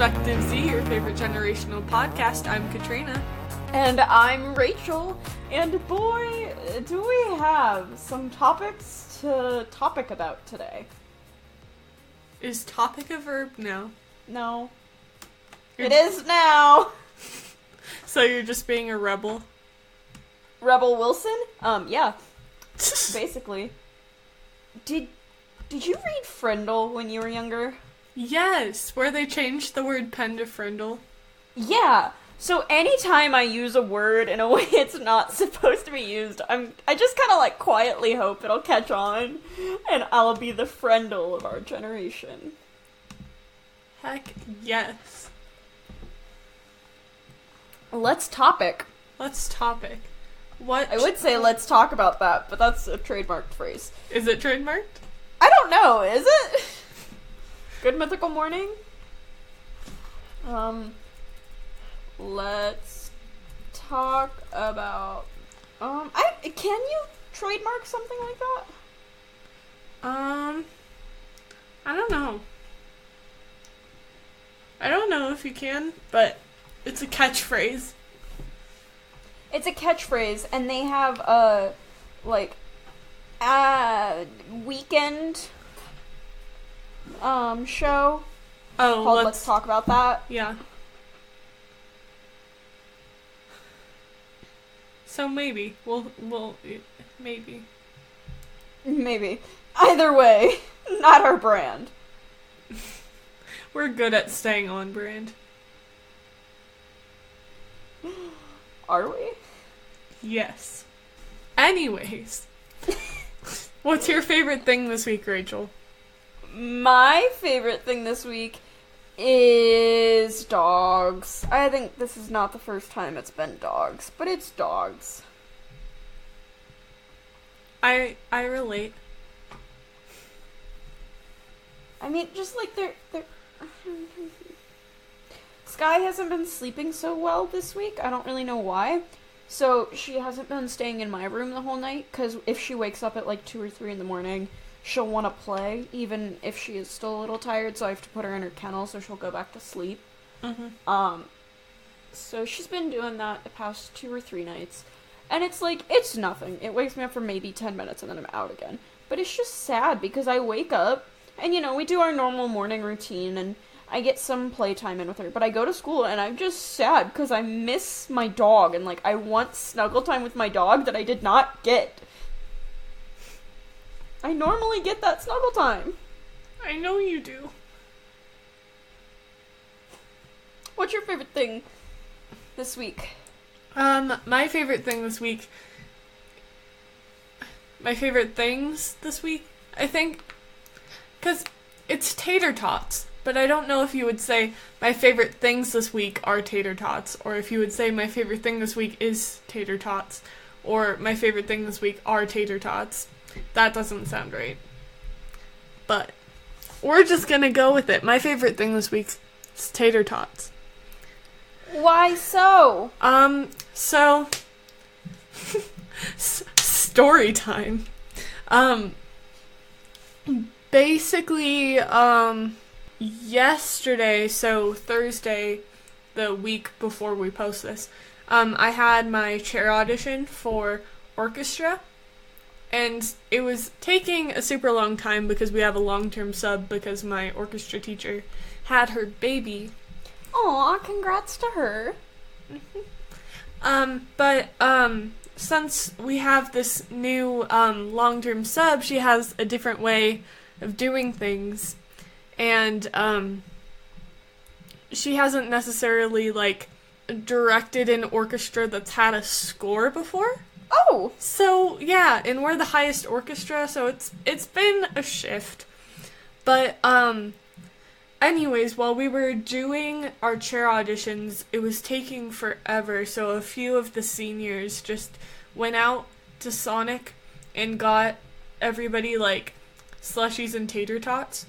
Perspective Z, your favorite generational podcast. I'm Katrina. And I'm Rachel. And boy, do we have some topics to topic about today. Is topic a verb? No. No. It is now! So you're just being a rebel? Rebel Wilson? Yeah. Basically. Did you read Frindle when you were younger? Yes, where they changed the word pen to frindle. Yeah. So anytime I use a word in a way it's not supposed to be used, I just kind of like quietly hope it'll catch on, and I'll be the Frindle of our generation. Heck yes. Let's topic. What? I would say let's talk about that, but that's a trademarked phrase. Is it trademarked? I don't know, is it? Good Mythical Morning? Let's talk about, can you trademark something like that? I don't know. I don't know if you can, but it's a catchphrase. It's a catchphrase, and they have a, weekend, show called Let's Talk About That. Yeah. So maybe. Maybe. Maybe. Either way, not our brand. We're good at staying on brand. Are we? Yes. Anyways. What's your favorite thing this week, Rachel? My favorite thing this week is dogs. I think this is not the first time it's been dogs, but it's dogs. I relate. I mean, just like they're Sky hasn't been sleeping so well this week. I don't really know why. So she hasn't been staying in my room the whole night, because if she wakes up at like 2 or 3 in the morning, she'll want to play, even if she is still a little tired, so I have to put her in her kennel so she'll go back to sleep. Mm-hmm. So she's been doing that the past 2 or 3 nights, and it's like, it's nothing. It wakes me up for maybe 10 minutes and then I'm out again. But it's just sad, because I wake up, and we do our normal morning routine, and I get some playtime in with her, but I go to school and I'm just sad because I miss my dog, and I want snuggle time with my dog that I did not get. I normally get that snuggle time. I know you do. What's your favorite thing this week? My favorite things this week, I think, because it's tater tots. But I don't know if you would say my favorite things this week are tater tots, or if you would say my favorite thing this week is tater tots, or my favorite thing this week are tater tots. That doesn't sound right. But we're just gonna go with it. My favorite thing this week is tater tots. Why so? Story time. Basically, yesterday, so Thursday, the week before we post this, I had my chair audition for orchestra, and it was taking a super long time because we have a long-term sub because my orchestra teacher had her baby. Aw, congrats to her. But since we have this new long-term sub, she has a different way of doing things. And, she hasn't necessarily, directed an orchestra that's had a score before. Oh! So, yeah, and we're the highest orchestra, so it's been a shift. But, anyways, while we were doing our chair auditions, it was taking forever, so a few of the seniors just went out to Sonic and got everybody, slushies and tater tots.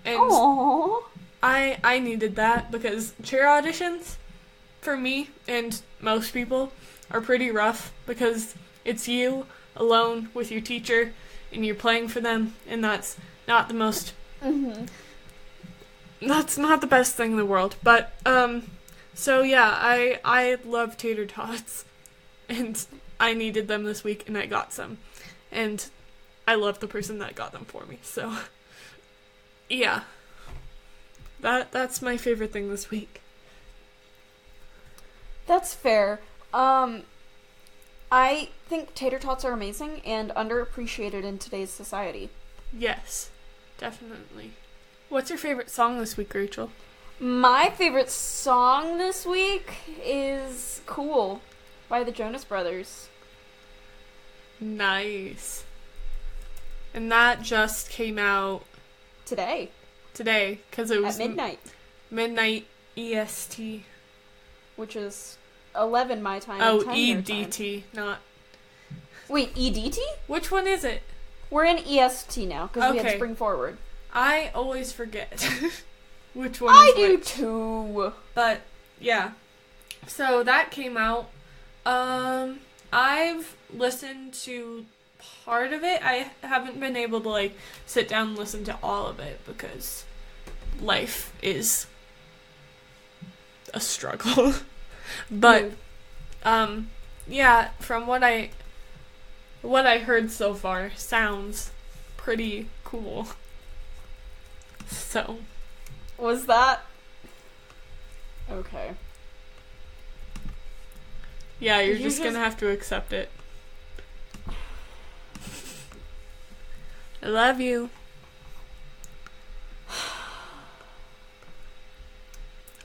And aww. I needed that because chair auditions, for me and most people, are pretty rough because it's you alone with your teacher and you're playing for them, and that's not the most That's not the best thing in the world, but, so yeah, I love tater tots, and I needed them this week, and I got some, and I love the person that got them for me, so, yeah. That's my favorite thing this week. That's fair. I think tater tots are amazing and underappreciated in today's society. Yes, definitely. What's your favorite song this week, Rachel? My favorite song this week is Cool by the Jonas Brothers. Nice. And that just came out Today, because it was at midnight. Midnight EST. Which is 11 my time. Oh, and 10 your EDT, time. not... Wait, EDT? Which one is it? We're in EST now, because we had Okay. Spring Forward. I always forget which one I is do which. too. But, yeah. So, that came out. I've listened to part of it. I haven't been able to, like, sit down and listen to all of it, because life is a struggle. But, yeah, from what I heard so far, sounds pretty cool. So. Was that? Okay. Yeah, you're Did you just gonna have to accept it. I love you.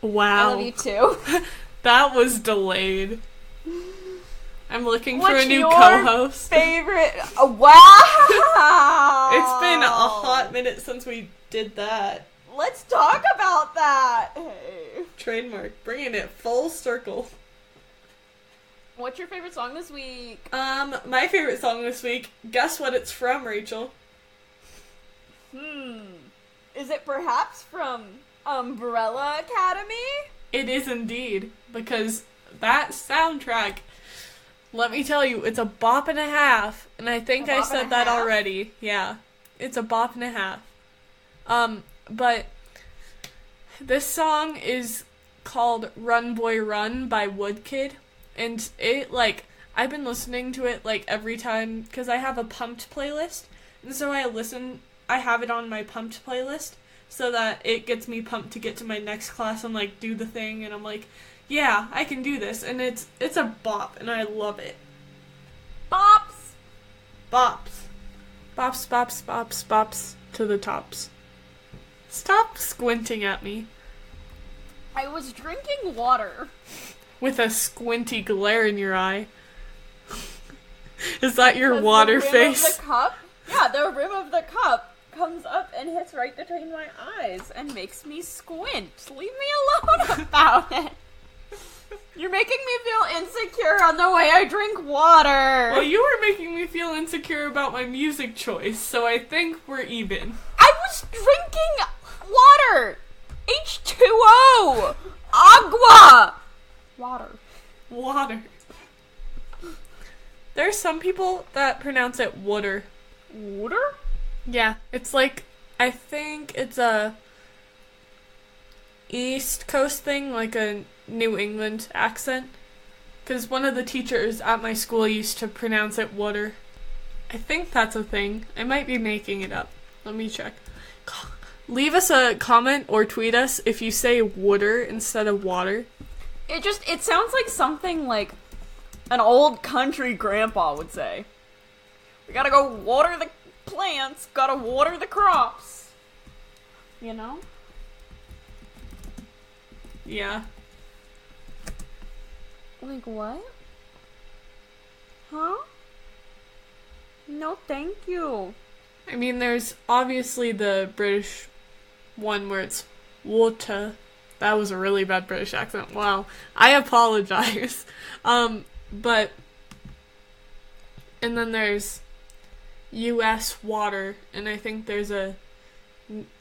Wow. I love you too. That was delayed. I'm looking for What's a new your co-host. favorite? Wow! It's been a hot minute since we did that. Let's talk about that. Hey. Trademark, bringing it full circle. What's your favorite song this week? My favorite song this week, guess what it's from, Rachel? Is it perhaps from Umbrella Academy? It is indeed, because that soundtrack, let me tell you, it's a bop and a half, and I think I said that already. Yeah, it's a bop and a half. But this song is called Run Boy Run by Woodkid, and it, like, I've been listening to it, like, every time, because I have a Pumped playlist, and so I have it on my Pumped playlist, so that it gets me pumped to get to my next class and, like, do the thing, and I'm like, yeah, I can do this, and it's a bop, and I love it. Bops! Bops. Bops, bops, bops, bops to the tops. Stop squinting at me. I was drinking water. With a squinty glare in your eye. Is that your water the rim face? Of the cup? Yeah, the rim of the cup comes up and hits right between my eyes and makes me squint. Leave me alone about it. You're making me feel insecure on the way I drink water. Well, you were making me feel insecure about my music choice, so I think we're even. I was drinking water. H2O. Agua. Water. There's some people that pronounce it water. Water? Yeah, it's like, I think it's a East Coast thing, like a New England accent. Because one of the teachers at my school used to pronounce it water. I think that's a thing. I might be making it up. Let me check. Leave us a comment or tweet us if you say water instead of water. It sounds like something like an old country grandpa would say. We gotta go water the plants, gotta water the crops. You know? Yeah. Like what? Huh? No, thank you. I mean, there's obviously the British one where it's water. That was a really bad British accent. Wow. I apologize. But, and then there's US water, and I think there's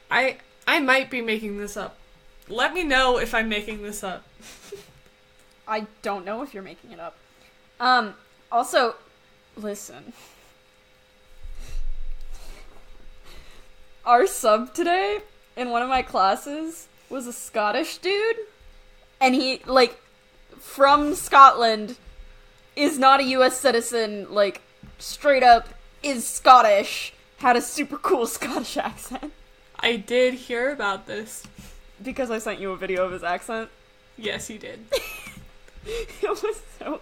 I might be making this up. Let me know if I'm making this up. I don't know if you're making it up. Also, listen. Our sub today, in one of my classes, was a Scottish dude, and he, like, from Scotland, is not a US citizen, like, straight up is Scottish, had a super cool Scottish accent. I did hear about this. Because I sent you a video of his accent? Yes, you did. It was so...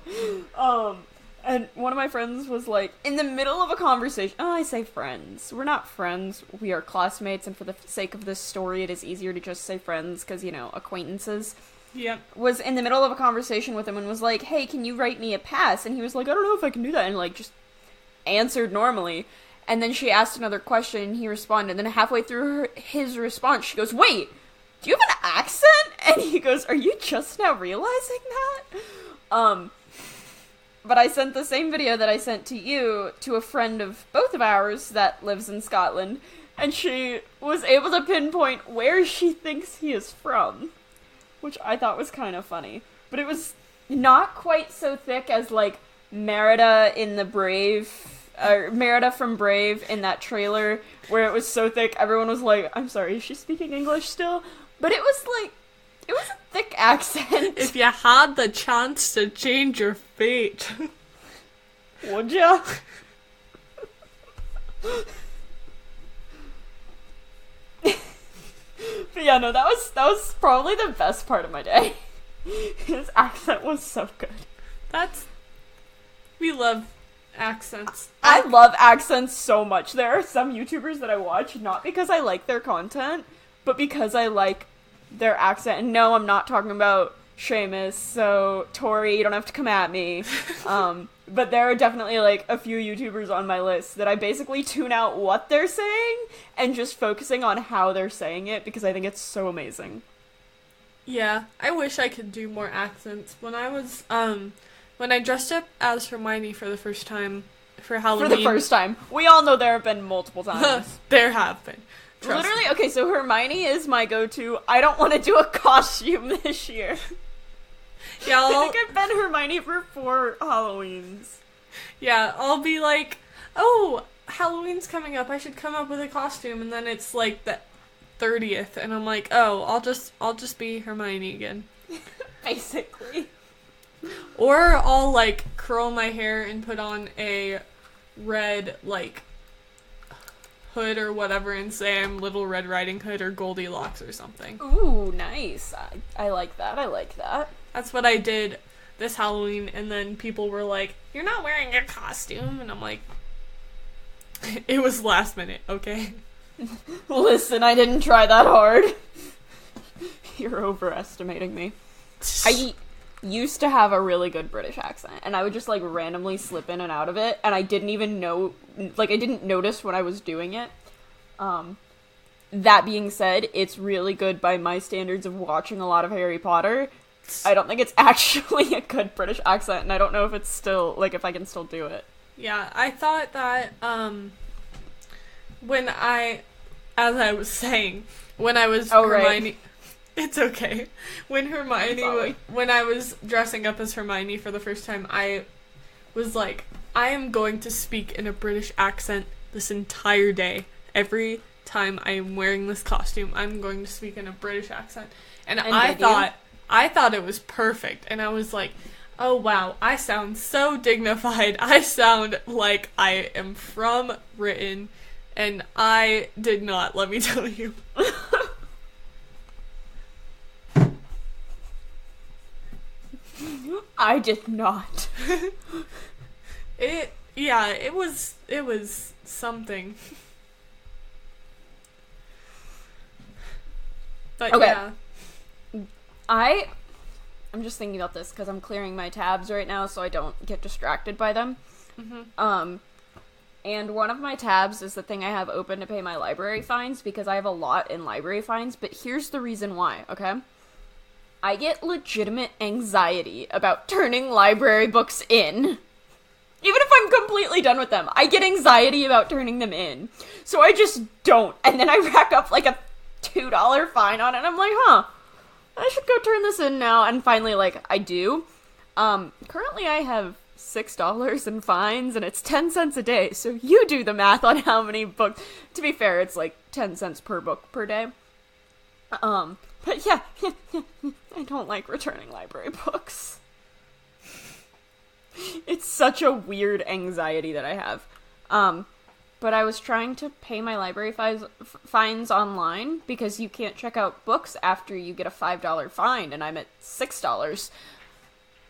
And one of my friends was like, in the middle of a conversation... Oh, I say friends. We're not friends. We are classmates, and for the sake of this story, it is easier to just say friends, because, you know, acquaintances. Yep. Was in the middle of a conversation with him and was like, hey, can you write me a pass? And he was like, I don't know if I can do that. And, like, just answered normally. And then she asked another question, and he responded. And then halfway through his response, she goes, wait, do you have an accent? And he goes, are you just now realizing that? But I sent the same video that I sent to you to a friend of both of ours that lives in Scotland, and she was able to pinpoint where she thinks he is from, which I thought was kind of funny. But it was not quite so thick as, like, Merida in the Brave, or Merida from Brave in that trailer, where it was so thick, everyone was like, I'm sorry, is she speaking English still? But it was, like, it was a thick accent. If you had the chance to change your fate. Would ya? But yeah, no, that was probably the best part of my day. His accent was so good. We love accents. I love accents so much. There are some YouTubers that I watch, not because I like their content, but because I like their accent. And no, I'm not talking about Seamus, so Tori, you don't have to come at me. But there are definitely, like, a few YouTubers on my list that I basically tune out what they're saying and just focusing on how they're saying it, because I think it's so amazing. Yeah, I wish I could do more accents. When I was, when I dressed up as Hermione for the first time for Halloween. For the first time. We all know there have been multiple times. There have been. Literally, me. Okay, so Hermione is my go-to. I don't want to do a costume this year. Yeah, I think I've been Hermione for 4 Halloweens. Yeah, I'll be like, oh, Halloween's coming up, I should come up with a costume, and then it's like the 30th, and I'm like, oh, I'll just be Hermione again. Basically. Or I'll, like, curl my hair and put on a red, like, hood or whatever and say I'm Little Red Riding Hood or Goldilocks or something. Ooh, nice. I like that. I like that. That's what I did this Halloween, and then people were like, you're not wearing a costume, and I'm like, it was last minute, okay? Listen, I didn't try that hard. You're overestimating me. I used to have a really good British accent, and I would just, like, randomly slip in and out of it, and I didn't even know, like, I didn't notice when I was doing it. That being said, it's really good by my standards of watching a lot of Harry Potter. I don't think it's actually a good British accent, and I don't know if it's still, like, if I can still do it. Yeah, I thought that, as I was saying, when I was Hermione... Right. It's okay. When I was dressing up as Hermione for the first time, I was like, I am going to speak in a British accent this entire day. Every time I am wearing this costume, I'm going to speak in a British accent. And I thought it was perfect. And I was like, oh wow, I sound so dignified. I sound like I am from Britain. And I did not, let me tell you. I did not. It was something. But okay. Yeah. I'm just thinking about this because I'm clearing my tabs right now so I don't get distracted by them. Mm-hmm. And one of my tabs is the thing I have open to pay my library fines because I have a lot in library fines, but here's the reason why, okay? I get legitimate anxiety about turning library books in. Even if I'm completely done with them, I get anxiety about turning them in. So I just don't. And then I rack up like a $2 fine on it, and I'm like, I should go turn this in now. And finally, like, I do. Currently I have $6 in fines, and it's 10 cents a day. So you do the math on how many books. To be fair, it's like 10 cents per book per day. But yeah, I don't like returning library books. It's such a weird anxiety that I have. But I was trying to pay my library fines online because you can't check out books after you get a $5 fine, and I'm at $6.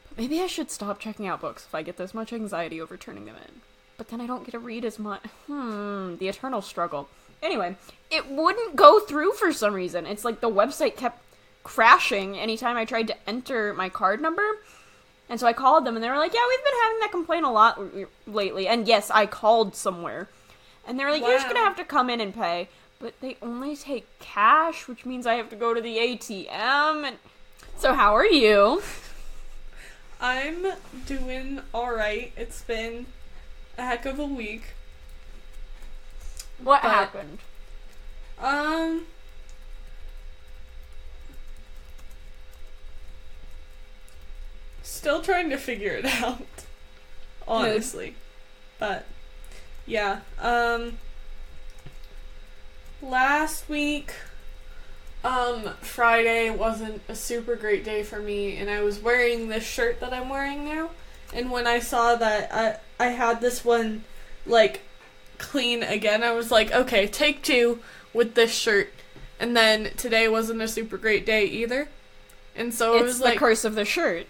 But maybe I should stop checking out books if I get this much anxiety over turning them in. But then I don't get to read as much. The eternal struggle. Anyway, it wouldn't go through for some reason. It's like the website kept crashing anytime I tried to enter my card number. And so I called them, and they were like, yeah, we've been having that complaint a lot lately. And yes, I called somewhere. And they were like, you're just going to have to come in and pay. But they only take cash, which means I have to go to the ATM. And so how are you? I'm doing alright. It's been a heck of a week. What happened? Still trying to figure it out. Honestly. But yeah. Last week, Friday wasn't a super great day for me, and I was wearing this shirt that I'm wearing now, and when I saw that I had this one, like, clean again, I was like, okay, take 2 with this shirt, and then today wasn't a super great day either, and so it was like... It's the curse of the shirt.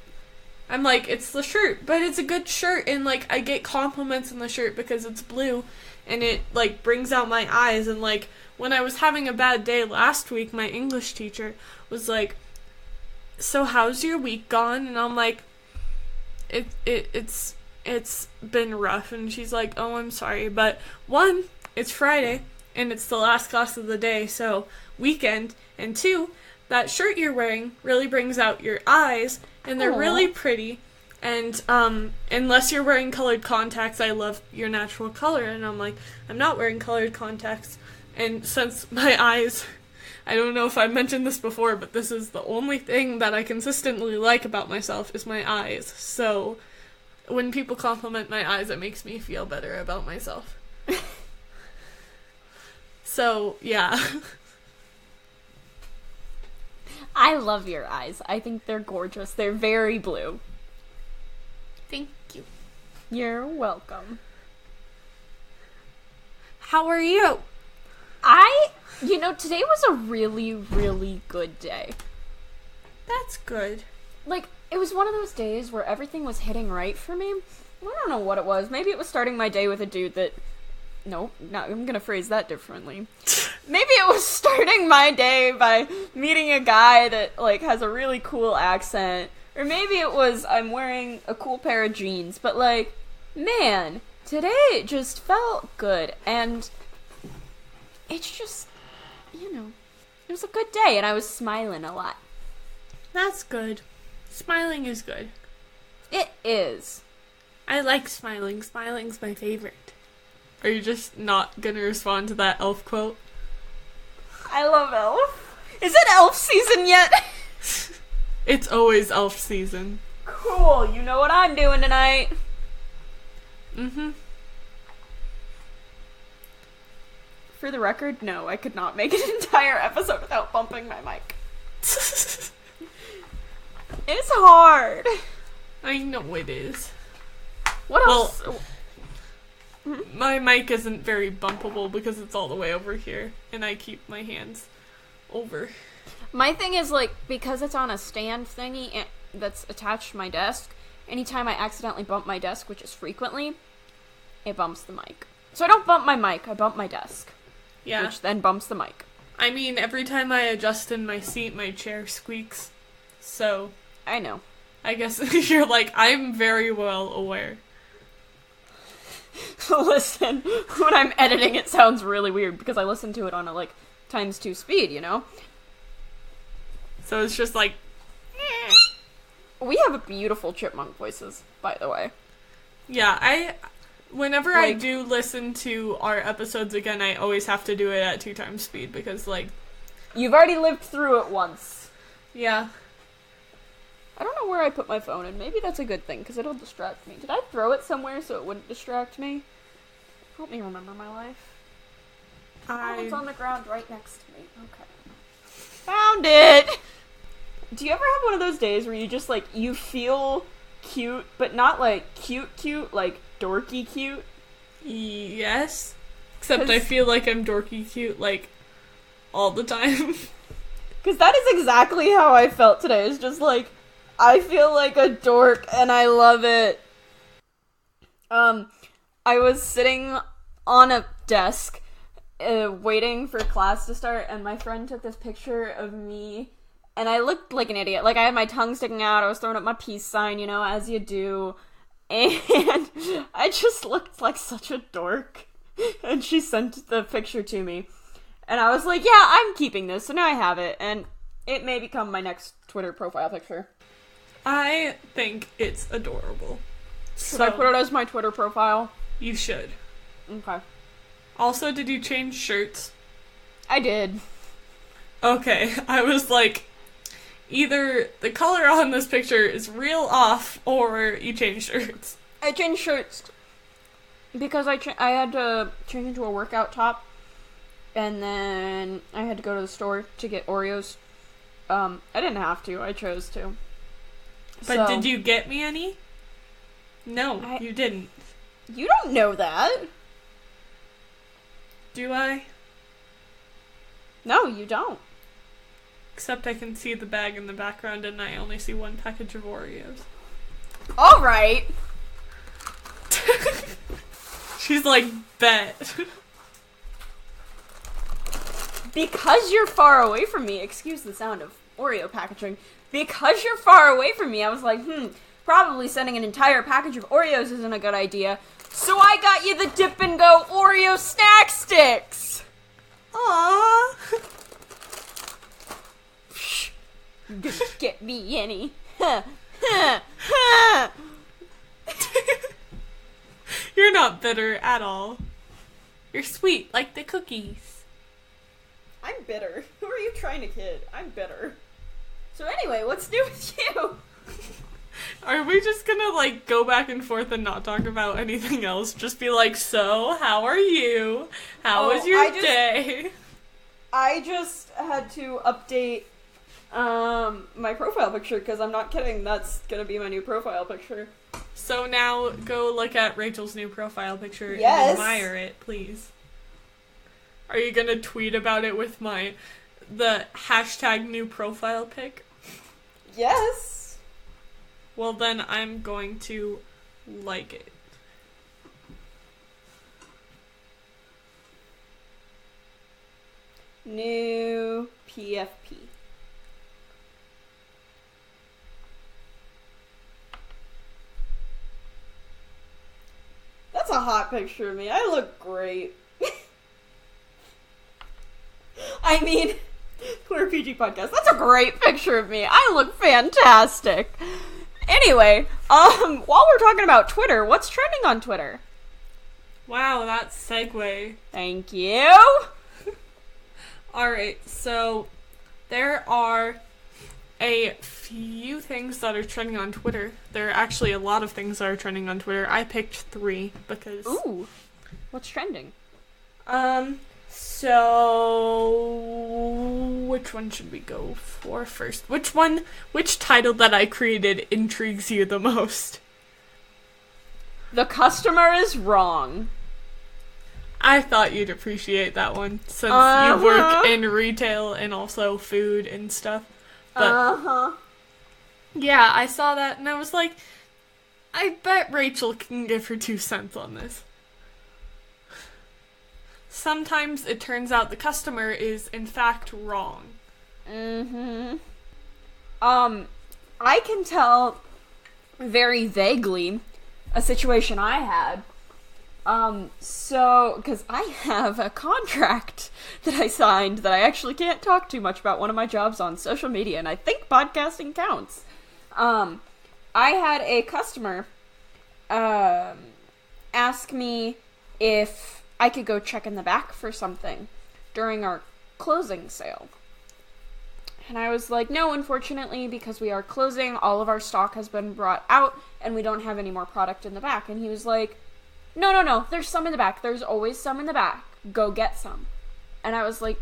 I'm like, it's the shirt, but it's a good shirt, and, like, I get compliments on the shirt because it's blue, and it, like, brings out my eyes, and, like, when I was having a bad day last week, my English teacher was like, so how's your week gone? And I'm like, it's been rough, and she's like, oh, I'm sorry, but 1, it's Friday, and it's the last class of the day, so weekend, and 2, that shirt you're wearing really brings out your eyes, and they're really pretty, and unless you're wearing colored contacts, I love your natural color, and I'm like, I'm not wearing colored contacts, and since my eyes, I don't know if I mentioned this before, but this is the only thing that I consistently like about myself is my eyes, so when people compliment my eyes, it makes me feel better about myself. So, yeah. I love your eyes. I think they're gorgeous. They're very blue. Thank you. You're welcome. How are you? Today was a really, really good day. That's good. Like, it was one of those days where everything was hitting right for me. I don't know what it was. Maybe it was starting my day with a dude that... No, I'm gonna phrase that differently. Maybe it was starting my day by meeting a guy that, like, has a really cool accent. Or maybe it was I'm wearing a cool pair of jeans. But, like, man, today it just felt good. And it's just, it was a good day. And I was smiling a lot. That's good. Smiling is good. It is. I like smiling. Smiling's my favorite. Are you just not gonna respond to that elf quote? I love elf. Is it elf season yet? It's always elf season. Cool, you know what I'm doing tonight. Mm-hmm. For the record, no, I could not make an entire episode without bumping my mic. It's hard. I know it is. What else? My mic isn't very bumpable because it's all the way over here, and I keep my hands over. My thing is, like, because it's on a stand thingy that's attached to my desk, anytime I accidentally bump my desk, which is frequently, it bumps the mic. So I don't bump my mic, I bump my desk. Yeah. Which then bumps the mic. I mean, every time I adjust in my seat, my chair squeaks. So... I know. I guess you're like, I'm very well aware. Listen, when I'm editing, it sounds really weird because I listen to it on a, like, ×2 speed, you know? So it's just like... We have beautiful chipmunk voices, by the way. Yeah, whenever I do listen to our episodes again, I always have to do it at 2x speed because, like... You've already lived through it once. Yeah. I don't know where I put my phone, and maybe that's a good thing, because it'll distract me. Did I throw it somewhere so it wouldn't distract me? Help me remember my life. Oh, it's on the ground right next to me. Okay. Found it! Do you ever have one of those days where you just, like, you feel cute, but not, like, cute, like, dorky cute? Yes. Except I feel like I'm dorky cute, like, all the time. Because that is exactly how I felt today. It's just, like, I feel like a dork, and I love it. I was sitting on a desk, waiting for class to start, and my friend took this picture of me, and I looked like an idiot. Like, I had my tongue sticking out, I was throwing up my peace sign, you know, as you do, and I just looked like such a dork, and she sent the picture to me, and I was like, yeah, I'm keeping this, so now I have it, and it may become my next Twitter profile picture. I think it's adorable. Should I put it as my Twitter profile? You should. Okay. Also, did you change shirts? I did. Okay, I was like, either the color on this picture is real off, or you changed shirts. I changed shirts because I had to change into a workout top, and then I had to go to the store to get Oreos. I didn't have to, I chose to. But did you get me any? No, you didn't. You don't know that. Do I? No, you don't. Except I can see the bag in the background and I only see one package of Oreos. Alright. She's like, bet. Because you're far away from me, excuse the sound of Oreo packaging. Because you're far away from me, I was like, probably sending an entire package of Oreos isn't a good idea. So I got you the Dip and Go Oreo snack sticks! Aww. Didn't get me any. You're not bitter at all. You're sweet, like the cookies. I'm bitter. Who are you trying to kid? I'm bitter. So anyway, what's new with you? Are we just gonna, like, go back and forth and not talk about anything else? Just be like, so, how are you? How was your day? I just had to update my profile picture, because I'm not kidding, that's gonna be my new profile picture. So now, go look at Rachel's new profile picture and admire it, please. Are you gonna tweet about it with the hashtag new profile pic? Yes. Well, then I'm going to like it. New PFP. That's a hot picture of me. I look great. I mean, we're a PG podcast. That's a great picture of me. I look fantastic. Anyway, while we're talking about Twitter, what's trending on Twitter? Wow, that segue. Thank you. Alright, so there are a few things that are trending on Twitter. There are actually a lot of things that are trending on Twitter. I picked 3 because... Ooh. What's trending? So... which one should we go for first? Which title that I created intrigues you the most? The customer is wrong. I thought you'd appreciate that one, since you work in retail and also food and stuff. But, yeah, I saw that and I was like, I bet Rachel can give her 2 cents on this. Sometimes it turns out the customer is, in fact, wrong. I can tell very vaguely a situation I had. Because I have a contract that I signed that I actually can't talk too much about one of my jobs on social media, and I think podcasting counts. I had a customer, ask me if I could go check in the back for something during our closing sale. And I was like, no, unfortunately, because we are closing, all of our stock has been brought out, and we don't have any more product in the back. And he was like, no, there's some in the back. There's always some in the back. Go get some. And I was like,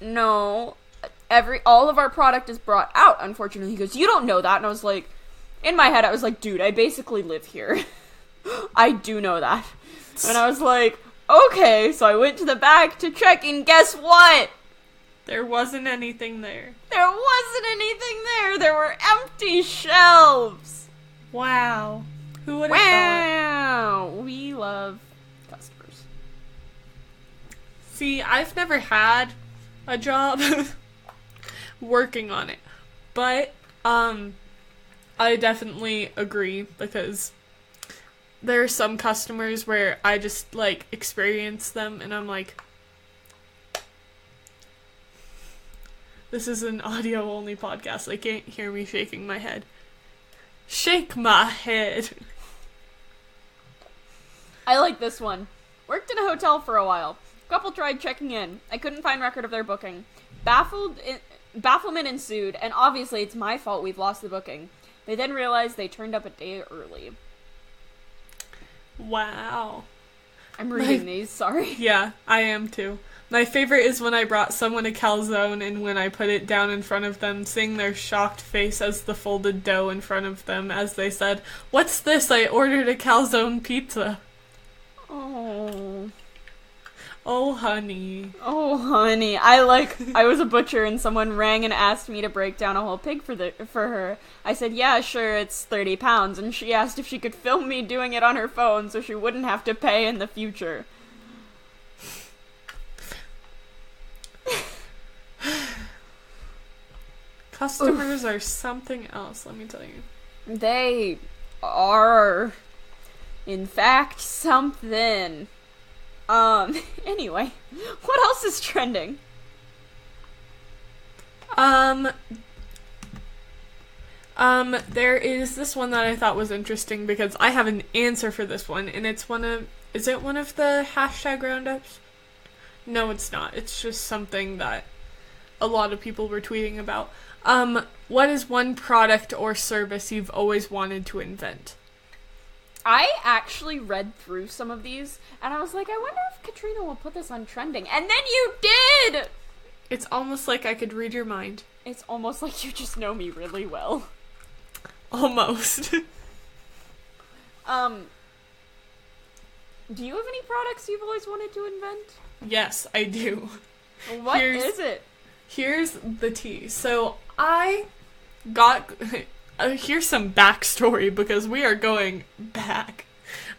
No. All of our product is brought out, unfortunately. He goes, you don't know that. And I was like, in my head, I was like, dude, I basically live here. I do know that. And I was like, okay. So I went to the back to check, and guess what? There wasn't anything there. There wasn't anything there. There were empty shelves. Wow. Who would have thought? Wow. We love customers. See, I've never had a job working on it. But, I definitely agree, because there are some customers where I just, like, experience them, and I'm like, this is an audio-only podcast. They can't hear me shaking my head. Shake my head. I like this one. Worked in a hotel for a while. Couple tried checking in. I couldn't find record of their booking. Bafflement ensued, and obviously it's my fault we've lost the booking. They then realized they turned up a day early. Wow. I'm reading these, sorry. Yeah, I am too. My favorite is when I brought someone a calzone, and when I put it down in front of them, seeing their shocked face as the folded dough in front of them as they said, "What's this? I ordered a calzone pizza." Oh. Oh, honey. Oh, honey. I was a butcher and someone rang and asked me to break down a whole pig for her. I said, yeah, sure, it's 30 pounds, and she asked if she could film me doing it on her phone so she wouldn't have to pay in the future. Customers are something else, let me tell you. They are, in fact, something. Anyway, what else is trending? There is this one that I thought was interesting because I have an answer for this one, and it's is it one of the hashtag roundups? No, it's not. It's just something that a lot of people were tweeting about. What is one product or service you've always wanted to invent? I actually read through some of these, and I was like, I wonder if Katrina will put this on trending. And then you did! It's almost like I could read your mind. It's almost like you just know me really well. Almost. Do you have any products you've always wanted to invent? Yes, I do. What is it? Here's the tea. So, I got... here's some backstory, because we are going back.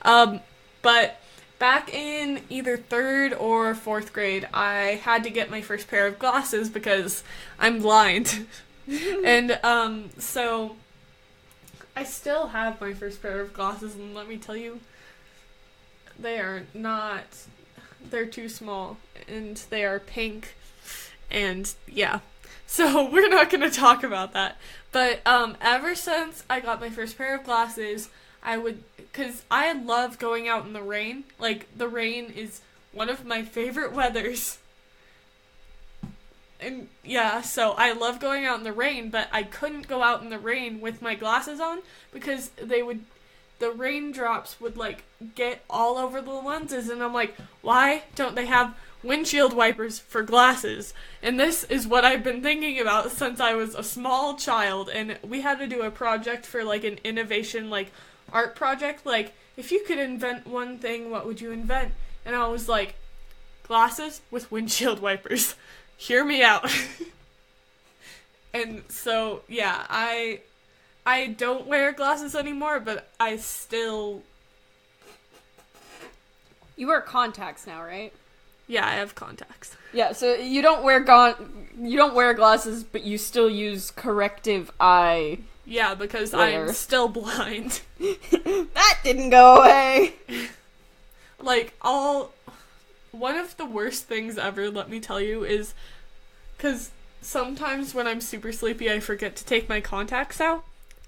But back in either 3rd or 4th grade, I had to get my first pair of glasses because I'm blind. And, so I still have my first pair of glasses, and let me tell you, they're too small, and they are pink, and yeah. So we're not going to talk about that. But ever since I got my first pair of glasses, because I love going out in the rain. Like, the rain is one of my favorite weathers. And yeah, so I love going out in the rain, but I couldn't go out in the rain with my glasses on because the raindrops would, like, get all over the lenses, and I'm like, why don't they have windshield wipers for glasses? And this is what I've been thinking about since I was a small child, and we had to do a project for, like, an innovation, like, art project, like, if you could invent one thing, what would you invent? And I was like, glasses with windshield wipers. Hear me out. And so, yeah, I don't wear glasses anymore, but I still... You wear contacts now, right? Yeah, I have contacts. Yeah, so you don't wear glasses, but you still use corrective eye. Yeah, because I'm still blind. That didn't go away. Like, one of the worst things ever, let me tell you, is because sometimes when I'm super sleepy, I forget to take my contacts out.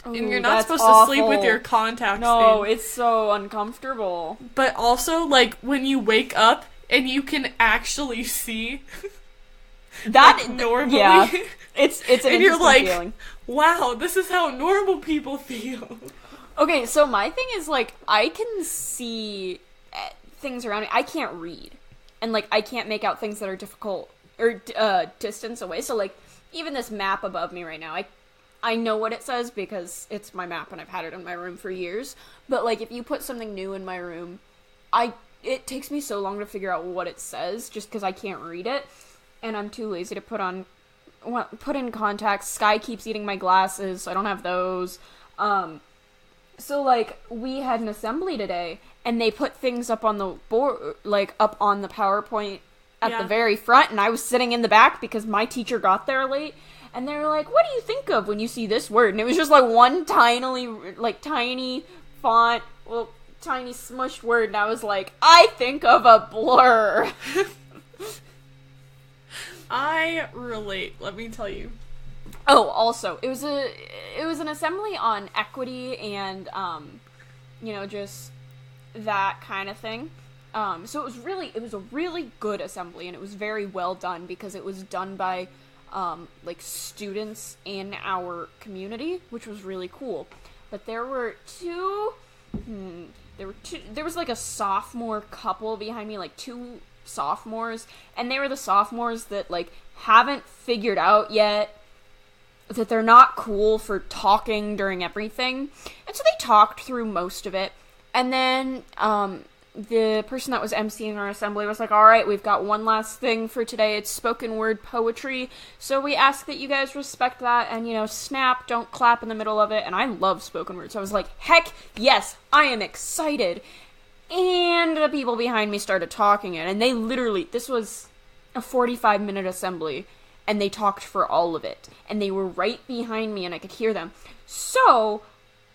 Ooh, and you're not supposed awful. to sleep with your contacts No, in. it's so uncomfortable. But also, like, when you wake up and you can actually see that like, normally. Yeah, it's an and you're like, feeling. Wow, this is how normal people feel. Okay, so my thing is, like, I can see things around me. I can't read. And, like, I can't make out things that are difficult or distance away. So, like, even this map above me right now, I know what it says because it's my map and I've had it in my room for years. But, like, if you put something new in my room, it takes me so long to figure out what it says just because I can't read it. And I'm too lazy to put in contacts. Sky keeps eating my glasses, so I don't have those. So, like, we had an assembly today, and they put things up on the board, like, up on the PowerPoint at the very front, and I was sitting in the back because my teacher got there late, and they were like, what do you think of when you see this word? And it was just, like, one tiny font, tiny smushed word, and I was like, I think of a blur. I relate, let me tell you. Oh, also, it was an assembly on equity and, just that kind of thing. So it was a really good assembly, and it was very well done because it was done by, students in our community, which was really cool. But there was like a sophomore couple behind me, like 2 sophomores, and they were the sophomores that, like, haven't figured out yet that they're not cool for talking during everything. And so they talked through most of it. And then, the person that was emceeing our assembly was like, alright, we've got one last thing for today. It's spoken word poetry. So we ask that you guys respect that and, snap, don't clap in the middle of it. And I love spoken word. So I was like, heck yes, I am excited. And the people behind me started talking it. And they literally, this was a 45-minute assembly. And they talked for all of it. And they were right behind me and I could hear them. So,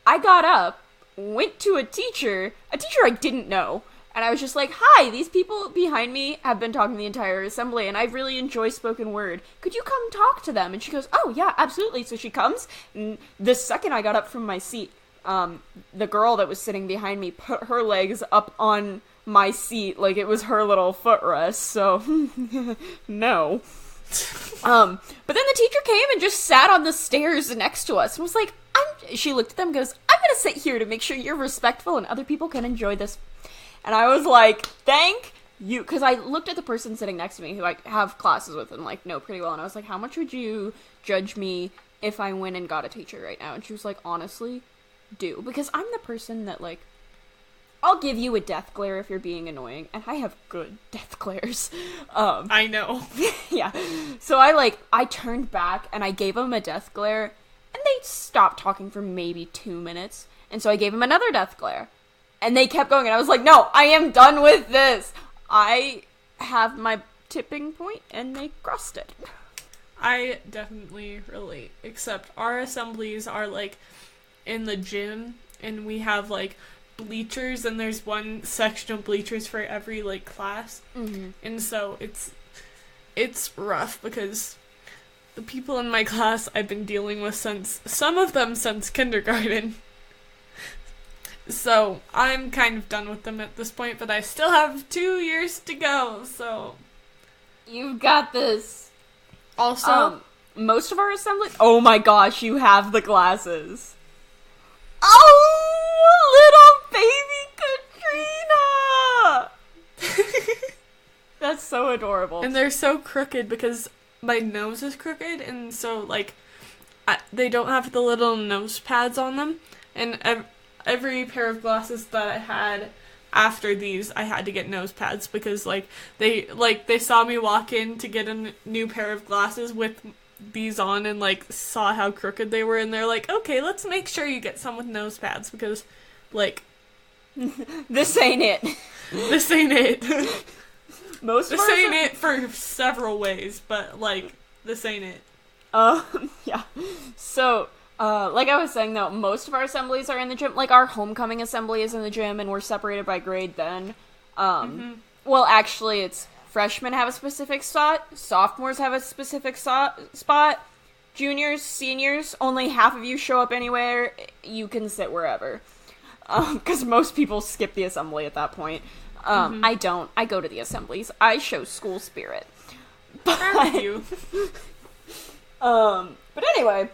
I got up, went to a teacher I didn't know. And I was just like, hi, these people behind me have been talking the entire assembly and I really enjoy spoken word. Could you come talk to them? And she goes, oh yeah, absolutely. So she comes. And the second I got up from my seat, the girl that was sitting behind me put her legs up on my seat like it was her little footrest. So, no. But then the teacher came and just sat on the stairs next to us and was like, she looked at them and goes, I'm gonna sit here to make sure you're respectful and other people can enjoy this. And I was like, thank you, because I looked at the person sitting next to me who I have classes with and, like, know pretty well, and I was like, how much would you judge me if I went and got a teacher right now? And she was like, honestly, do. Because I'm the person that, like, I'll give you a death glare if you're being annoying, and I have good death glares. I know. Yeah. So I turned back, and I gave him a death glare, and they stopped talking for maybe 2 minutes, and so I gave him another death glare. And they kept going, and I was like, no, I am done with this! I have my tipping point, and they crossed it. I definitely relate, except our assemblies are, like, in the gym, and we have, like, bleachers, and there's one section of bleachers for every, like, class. Mm-hmm. And so it's rough, because the people in my class I've been dealing with some of them since kindergarten. So, I'm kind of done with them at this point, but I still have 2 years to go, so... You've got this. Also... most of our assemblies... Oh my gosh, you have the glasses. Oh, little baby Katrina! That's so adorable. And they're so crooked because my nose is crooked, and so, like, they don't have the little nose pads on them, and every pair of glasses that I had after these, I had to get nose pads because, they saw me walk in to get a new pair of glasses with these on and, like, saw how crooked they were, and they're like, okay, let's make sure you get some with nose pads because, like... This ain't it. This ain't it. This ain't it for several ways, but, like, this ain't it. Yeah. So... like I was saying, though, most of our assemblies are in the gym. Like, our homecoming assembly is in the gym, and we're separated by grade then. Well, actually, it's freshmen have a specific spot, sophomores have a specific spot, juniors, seniors, only half of you show up anywhere, you can sit wherever. Because most people skip the assembly at that point. I don't. I go to the assemblies. I show school spirit. Proud of you. But anyway...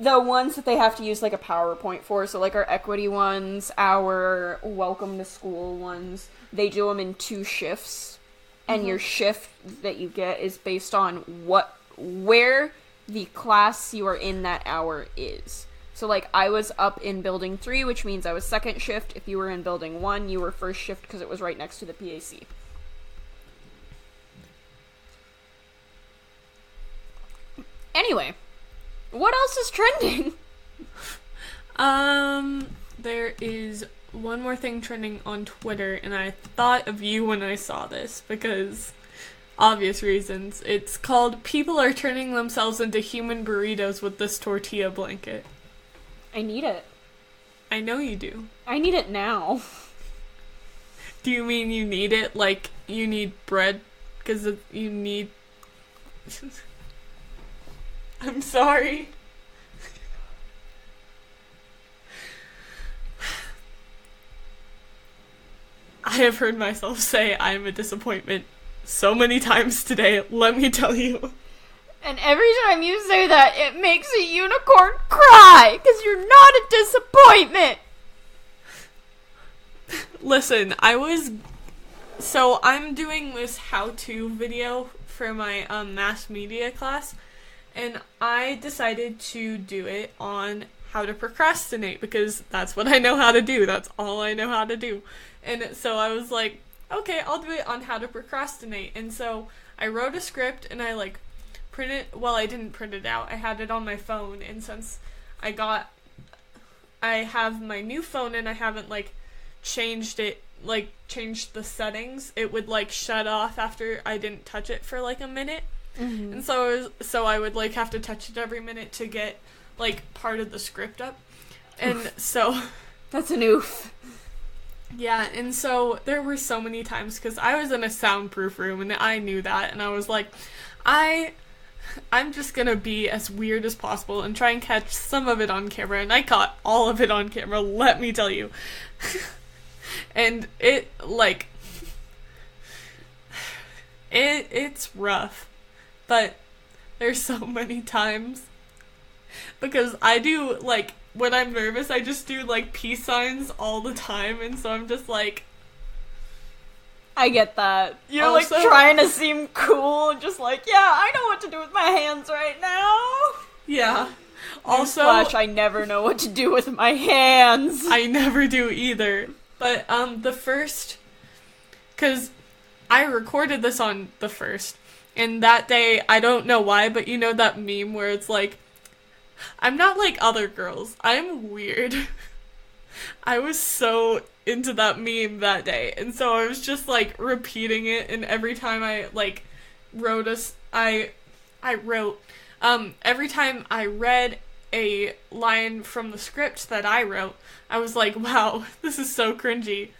The ones that they have to use, like, a PowerPoint for, so, like, our equity ones, our welcome to school ones, they do them in 2 shifts, and your shift that you get is based on where the class you are in that hour is. So, like, I was up in Building 3, which means I was second shift. If you were in Building 1, you were first shift because it was right next to the PAC. Anyway, what else is trending? There is one more thing trending on Twitter, and I thought of you when I saw this, because obvious reasons. It's called "People Are Turning Themselves into Human Burritos with This Tortilla Blanket." I need it. I know you do. I need it now. Do you mean you need it like you need bread? Because you need... I'm sorry. I have heard myself say I am a disappointment so many times today, let me tell you. And every time you say that, it makes a unicorn cry, because you're not a disappointment. Listen, So I'm doing this how-to video for my mass media class, and I decided to do it on how to procrastinate, because that's what I know how to do. That's all I know how to do. And so I was like, okay, I'll do it on how to procrastinate. And so I wrote a script, and I I didn't print it out. I had it on my phone, and since I have my new phone and I haven't changed the settings, it would shut off after I didn't touch it for a minute. Mm-hmm. And so I would have to touch it every minute to get part of the script up. And so that's an oof. Yeah, and so there were so many times, because I was in a soundproof room, and I knew that, and I was like, I'm just gonna be as weird as possible and try and catch some of it on camera, and I caught all of it on camera, let me tell you. And it's rough, but there's so many times, because I do, when I'm nervous, I just do, peace signs all the time, and so I'm just I get that. You're, also, trying to seem cool, just yeah, I know what to do with my hands right now. Yeah. Also, Newsflash, I never know what to do with my hands. I never do either. But, because I recorded this on the 1st, and that day, I don't know why, but you know that meme where it's I'm not like other girls. I'm weird. I was so into that meme that day, and so I was just repeating it, and every time I every time I read a line from the script that I wrote, I was like, wow, this is so cringy.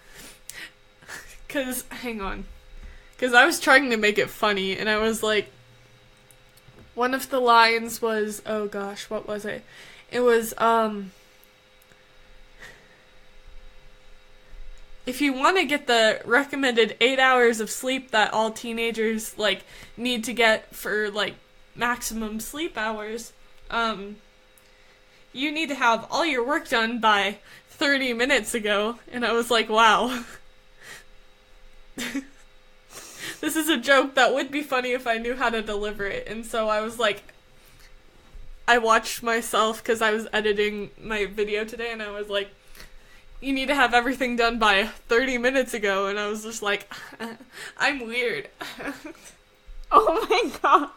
Cause I was trying to make it funny, and I was one of the lines was, oh gosh, what was it? It was, if you want to get the recommended 8 hours of sleep that all teenagers, need to get for, maximum sleep hours, you need to have all your work done by 30 minutes ago. And I was like, wow. This is a joke that would be funny if I knew how to deliver it. And so I was I watched myself because I was editing my video today, and I was like, you need to have everything done by 30 minutes ago. And I was just like, I'm weird. Oh my god.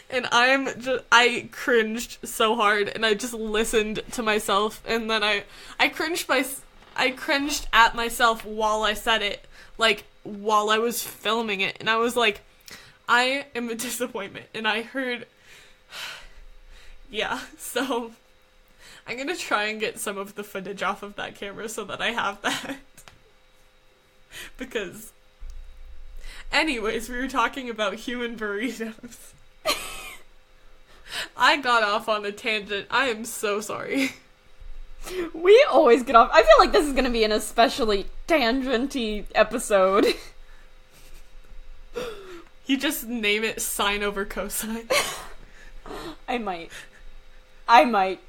And I cringed so hard, and I just listened to myself, and then I cringed at myself while I said it, while I was filming it, and I was like, I am a disappointment, and I heard, yeah, so I'm gonna try and get some of the footage off of that camera so that I have that, because, anyways, we were talking about human burritos. I got off on a tangent. I am so sorry. We always get off. I feel like this is gonna be an especially tangenty episode. You just name it sine over cosine. I might.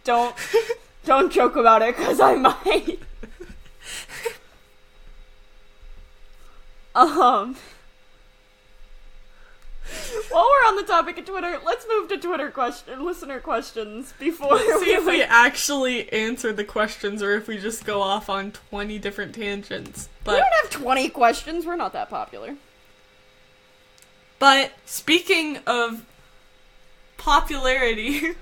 Don't joke about it, because I might. on the topic of Twitter, let's move to listener questions before Let's see if we actually answer the questions or if we just go off on 20 different tangents. But we don't have 20 questions. We're not that popular. But speaking of popularity,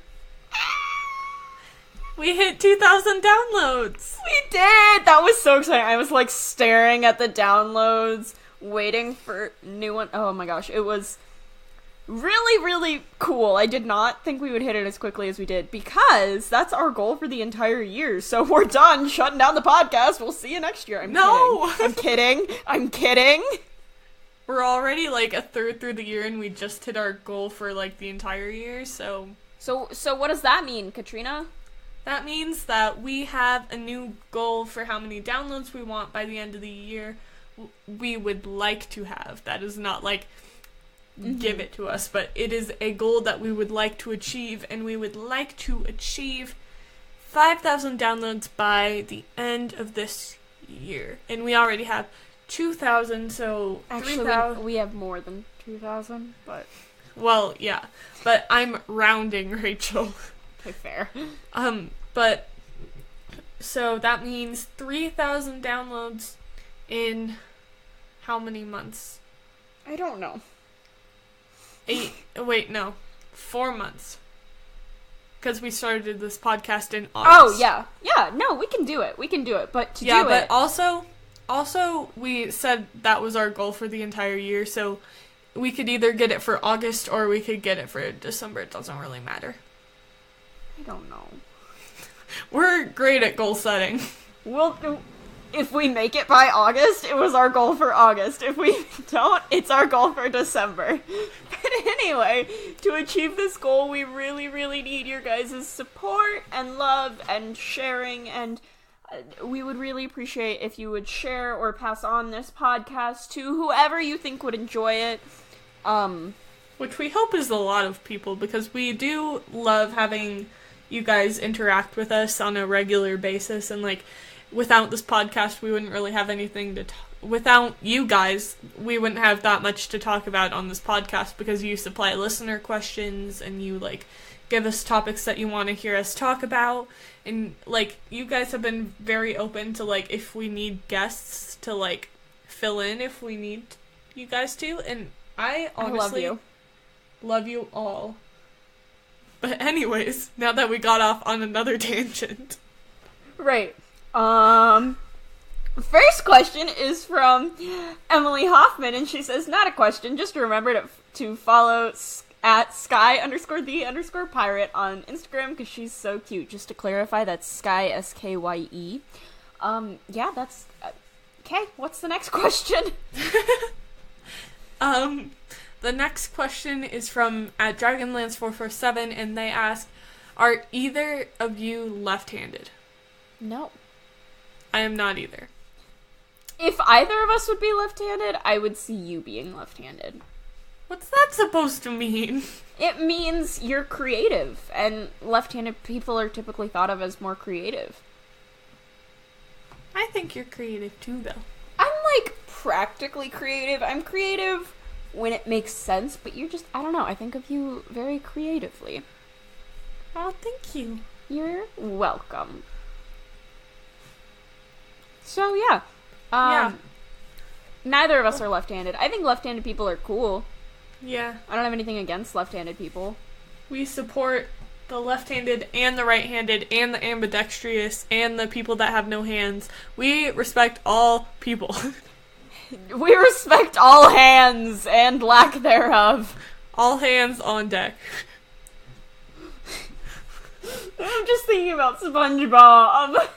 we hit 2,000 downloads. We did! That was so exciting. I was like staring at the downloads, waiting for new one. Oh my gosh, it was really, really cool. I did not think we would hit it as quickly as we did because that's our goal for the entire year. So we're done shutting down the podcast. We'll see you next year. I'm kidding. I'm kidding. We're already like a third through the year and we just hit our goal for like the entire year, so what does that mean, Katrina? That means that we have a new goal for how many downloads we want by the end of the year. We would like to have. That is not like give it to us, but it is a goal that we would like to achieve, and we would like to achieve 5,000 downloads by the end of this year. And we already have 2,000, so actually we have more than 2,000, but well, yeah. But I'm rounding, Rachel. Okay, fair. But so that means 3,000 downloads in how many months? I don't know. 4 months. Because we started this podcast in August. Oh, yeah. Yeah, no, we can do it. But but also we said that was our goal for the entire year, so we could either get it for August or we could get it for December. It doesn't really matter. I don't know. We're great at goal setting. If we make it by August, it was our goal for August. If we don't, it's our goal for December. But anyway, to achieve this goal, we really, really need your guys' support and love and sharing, and we would really appreciate if you would share or pass on this podcast to whoever you think would enjoy it. Which we hope is a lot of people, because we do love having you guys interact with us on a regular basis, and like without this podcast we wouldn't really have anything to without you guys we wouldn't have that much to talk about on this podcast, because you supply listener questions and you like give us topics that you want to hear us talk about, and like you guys have been very open to like if we need guests to like fill in if we need you guys to, and I honestly love you all. But anyways, now that we got off on another tangent. Right. First question is from Emily Hoffman, and she says, not a question, just remember to follow at Sky_the_pirate on Instagram, because she's so cute. Just to clarify, that's Sky, SKYE. Yeah, that's... Okay, what's the next question? The next question is from at Dragonlance447, and they ask, are either of you left-handed? No. I am not either. If either of us would be left-handed, I would see you being left-handed. What's that supposed to mean? It means you're creative, and left-handed people are typically thought of as more creative. I think you're creative too, though. I'm, like, practically creative. I'm creative when it makes sense, but you're just, I don't know, I think of you very creatively. Oh, thank you. You're welcome. So, yeah. Neither of us are left-handed. I think left-handed people are cool. Yeah. I don't have anything against left-handed people. We support the left-handed and the right-handed and the ambidextrous and the people that have no hands. We respect all people. We respect all hands and lack thereof. All hands on deck. I'm just thinking about SpongeBob.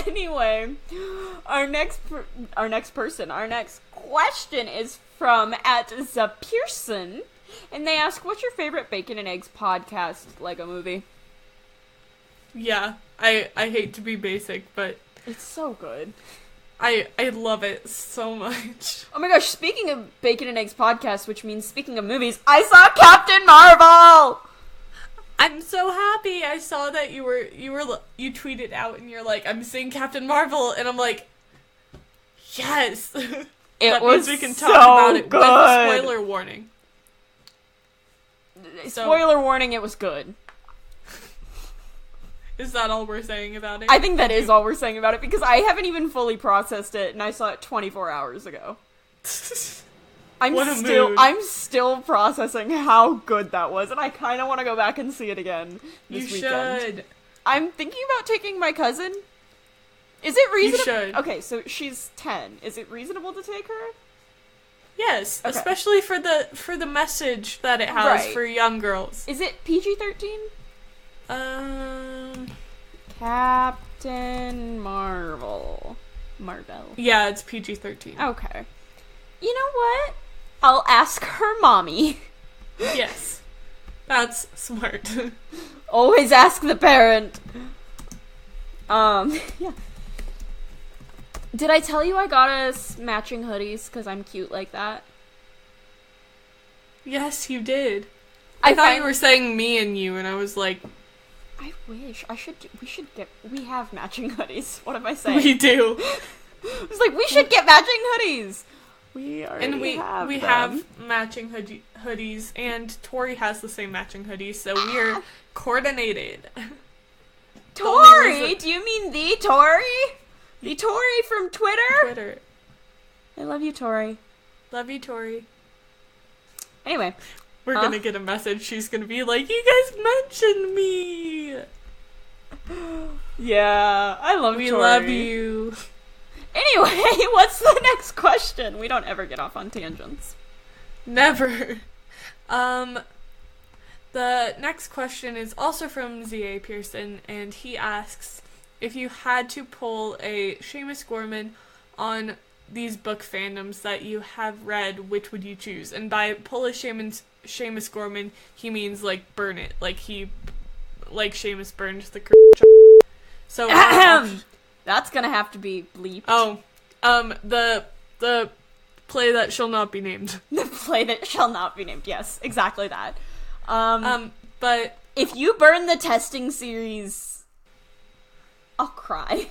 Anyway, our next question is from at @Zapearson, and they ask, what's your favorite Bacon and Eggs podcast Lego movie? Yeah, I hate to be basic, but it's so good. I love it so much. Oh my gosh, speaking of Bacon and Eggs podcast, which means speaking of movies, I saw Captain Marvel! I'm so happy. I saw that you tweeted out and you're like, I'm seeing Captain Marvel, and I'm like, yes. It was we can talk about it good. with a spoiler warning. Spoiler warning, it was good. Is that all we're saying about it? I think that is all we're saying about it, because I haven't even fully processed it, and I saw it 24 hours ago. I'm still processing how good that was, and I kind of want to go back and see it again this weekend. You should. I'm thinking about taking my cousin. Is it reasonable? You should. Okay, so she's 10. Is it reasonable to take her? Yes, Okay. especially for the message that it has Right. for young girls. Is it PG-13? Captain Marvel. Yeah, it's PG-13. Okay. You know what? I'll ask her mommy. Yes. That's smart. Always ask the parent. Yeah. Did I tell you I got us matching hoodies because I'm cute like that? Yes, you did. I thought you were saying me and you, and I was like... I wish. We have matching hoodies. What am I saying? We do. I was like, we should get matching hoodies. We already And we have them. have matching hoodies, and Tori has the same matching hoodies, so we're coordinated. Tori? Do you mean the Tori? The Tori from Twitter? I love you, Tori. Love you, Tori. Anyway. We're gonna get a message. She's gonna be like, you guys mentioned me! Yeah, I love Tori. We love you. Anyway, what's the next question? We don't ever get off on tangents. Never. The next question is also from Z.A. Pearson, and he asks, if you had to pull a Seamus Gorman on these book fandoms that you have read, which would you choose? And by pull a Seamus Gorman, he means, like, burn it. Like Seamus burned the So, that's gonna have to be bleeped. Oh, the play that shall not be named. The play that shall not be named. Yes, exactly that. But if you burn the testing series, I'll cry.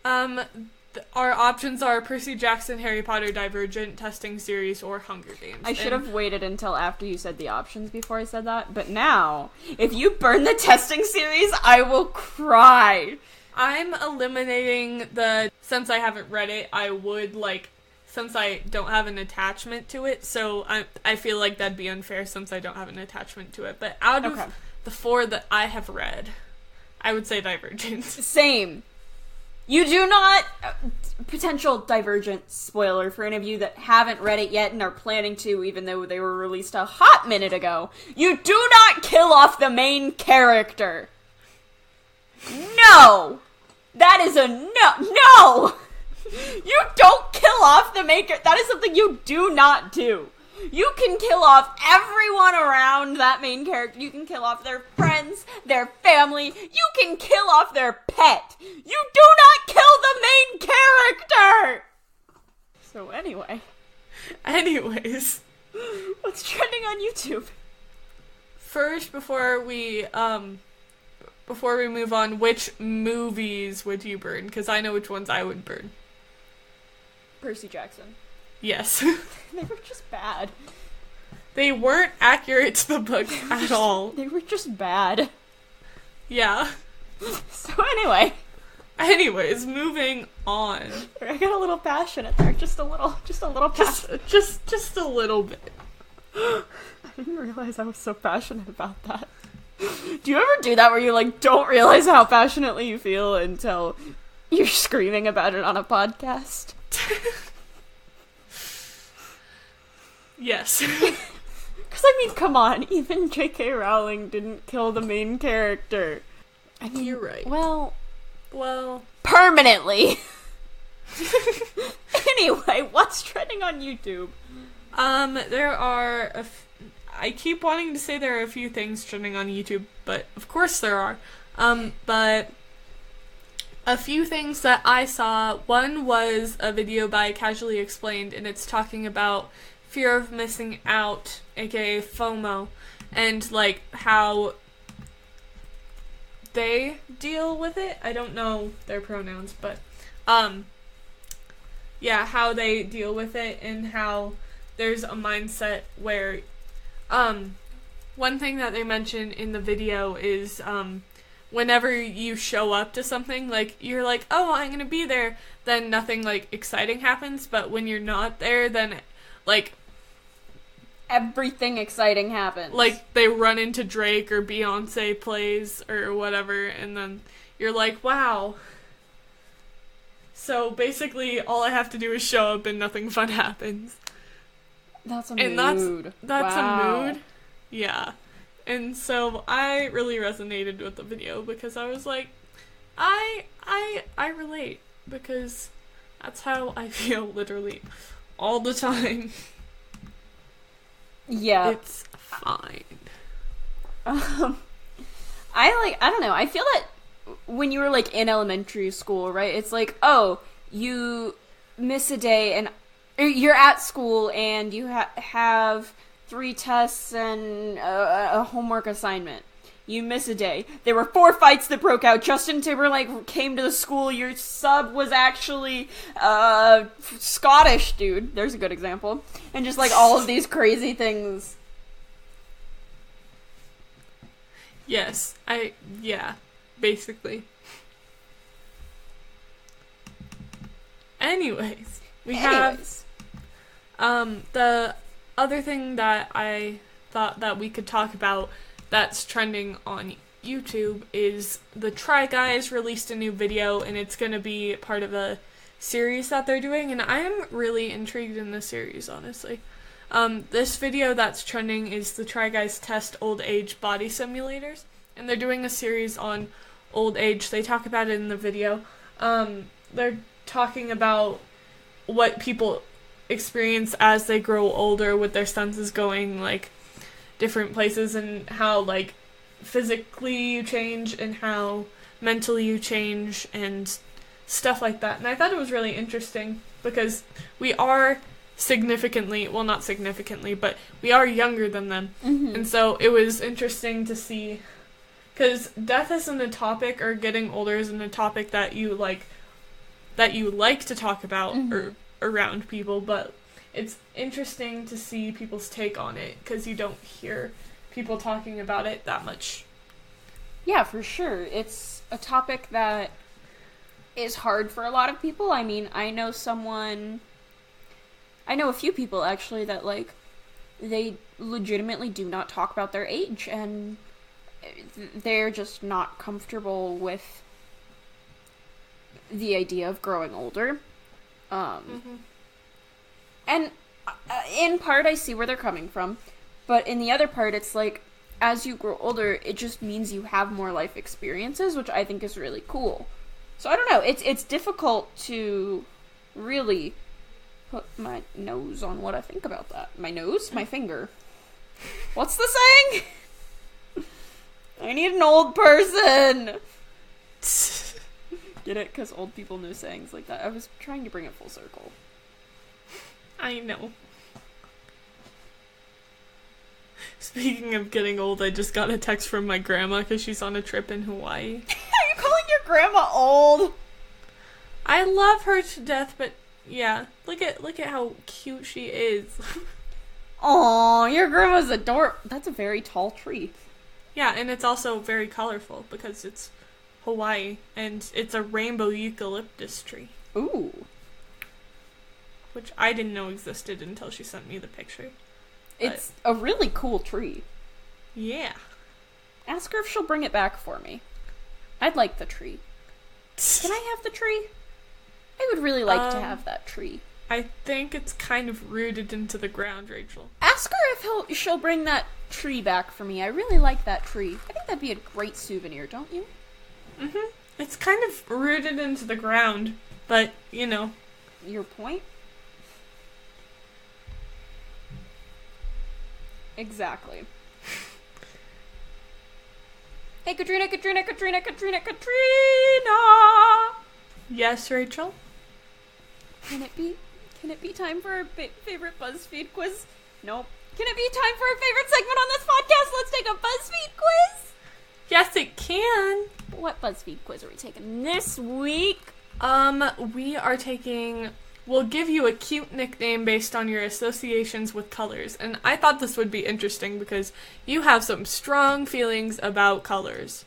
Our options are Percy Jackson, Harry Potter, Divergent, Testing Series, or Hunger Games. I should have waited until after you said the options before I said that, but now, if you burn the testing series, I will cry. I'm eliminating since I haven't read it, I would, since I don't have an attachment to it, so I feel like that'd be unfair since I don't have an attachment to it. But out of the 4 that I have read, I would say Divergent. Same. You do not... potential Divergent spoiler for any of you that haven't read it yet and are planning to, even though they were released a hot minute ago. You do not kill off the main character. No! That is a no! No! You don't kill off the main character. That is something you do not do. You can kill off everyone around that main character. You can kill off their friends, their family. You can kill off their pet. You do not kill the main character! So anyway. Anyways. What's trending on YouTube? First, before we move on, which movies would you burn? Because I know which ones I would burn. Percy Jackson. Yes. They were just bad. They weren't accurate to the book at all. They were just bad. Yeah. So anyway. Anyways, moving on. I got a little passionate there. Just a little passionate. Just a little bit. I didn't realize I was so passionate about that. Do you ever do that where you, don't realize how passionately you feel until you're screaming about it on a podcast? Yes. Because, come on, even J.K. Rowling didn't kill the main character. I mean, you're right. Well... Permanently. Anyway, what's trending on YouTube? There are I keep wanting to say there are a few things trending on YouTube, but of course there are. But a few things that I saw, one was a video by Casually Explained, and it's talking about fear of missing out, aka FOMO, and, how they deal with it. I don't know their pronouns, but, how they deal with it, and how there's a mindset where, one thing that they mention in the video is, whenever you show up to something, like, you're like, oh, I'm gonna be there, then nothing, like, exciting happens, but when you're not there, then, like, everything exciting happens. Like, they run into Drake or Beyonce plays or whatever, and then you're like, wow. So basically, all I have to do is show up and nothing fun happens. That's a mood. And that's wow. a mood. Yeah. And so I really resonated with the video because I was like, I relate, because that's how I feel literally all the time. Yeah. It's fine. I don't know, I feel that when you were, like, in elementary school, right, it's like, oh, you miss a day and you're at school and you have 3 tests and a homework assignment. You miss a day. There were 4 fights that broke out. Justin Timberlake came to the school. Your sub was actually Scottish, dude. There's a good example. And just, like, all of these crazy things. Yes, basically. Anyways, we have the other thing that I thought that we could talk about that's trending on YouTube is the Try Guys released a new video, and it's going to be part of a series that they're doing, and I am really intrigued in this series, honestly. This video that's trending is the Try Guys test old age body simulators, and they're doing a series on old age. They talk about it in the video. They're talking about what people experience as they grow older with their senses going, like, different places, and how, like, physically you change and how mentally you change and stuff like that. And I thought it was really interesting because we are not significantly, but we are younger than them. Mm-hmm. And so it was interesting to see, because death isn't a topic, or getting older isn't a topic that you like to talk about, mm-hmm. or around people, but it's interesting to see people's take on it, because you don't hear people talking about it that much. Yeah, for sure. It's a topic that is hard for a lot of people. I mean, I know a few people, actually, that, like, they legitimately do not talk about their age, and they're just not comfortable with the idea of growing older. Mm-hmm. And in part, I see where they're coming from, but in the other part, it's like, as you grow older, it just means you have more life experiences, which I think is really cool. So I don't know, it's difficult to really put my nose on what I think about that. My nose? My finger. What's the saying? I need an old person! Get it? Because old people know sayings like that. I was trying to bring it full circle. I know. Speaking of getting old, I just got a text from my grandma because she's on a trip in Hawaii. Are you calling your grandma old? I love her to death, but yeah, look at how cute she is. Aw, your grandma's adorable. That's a very tall tree. Yeah, and it's also very colorful because it's Hawaii, and it's a rainbow eucalyptus tree. Ooh. Which I didn't know existed until she sent me the picture. It's a really cool tree. Yeah. Ask her if she'll bring it back for me. I'd like the tree. Can I have the tree? I would really like to have that tree. I think it's kind of rooted into the ground, Rachel. Ask her if she'll bring that tree back for me. I really like that tree. I think that'd be a great souvenir, don't you? Mm-hmm. It's kind of rooted into the ground, but, you know. Your point? Exactly. Hey, Katrina! Yes, Rachel? Can it be time for our favorite BuzzFeed quiz? Nope. Can it be time for our favorite segment on this podcast? Let's take a BuzzFeed quiz! Yes, it can. What BuzzFeed quiz are we taking this week? We are taking will give you a cute nickname based on your associations with colors. And I thought this would be interesting because you have some strong feelings about colors.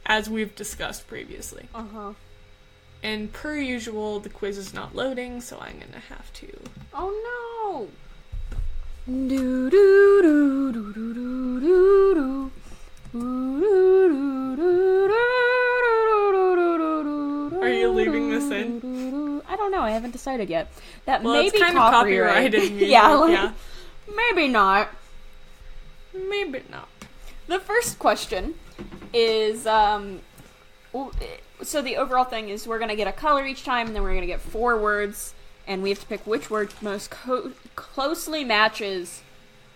As we've discussed previously. Uh-huh. And per usual, the quiz is not loading, so I'm gonna have to... Oh no! Do do do do do do do do. Are you leaving this in? I don't know. I haven't decided yet. That Well, may it's be kind of copyrighted music, yeah. Maybe not. Maybe not. The first question is so the overall thing is we're gonna get a color each time, and then we're gonna get 4 words, and we have to pick which word most closely matches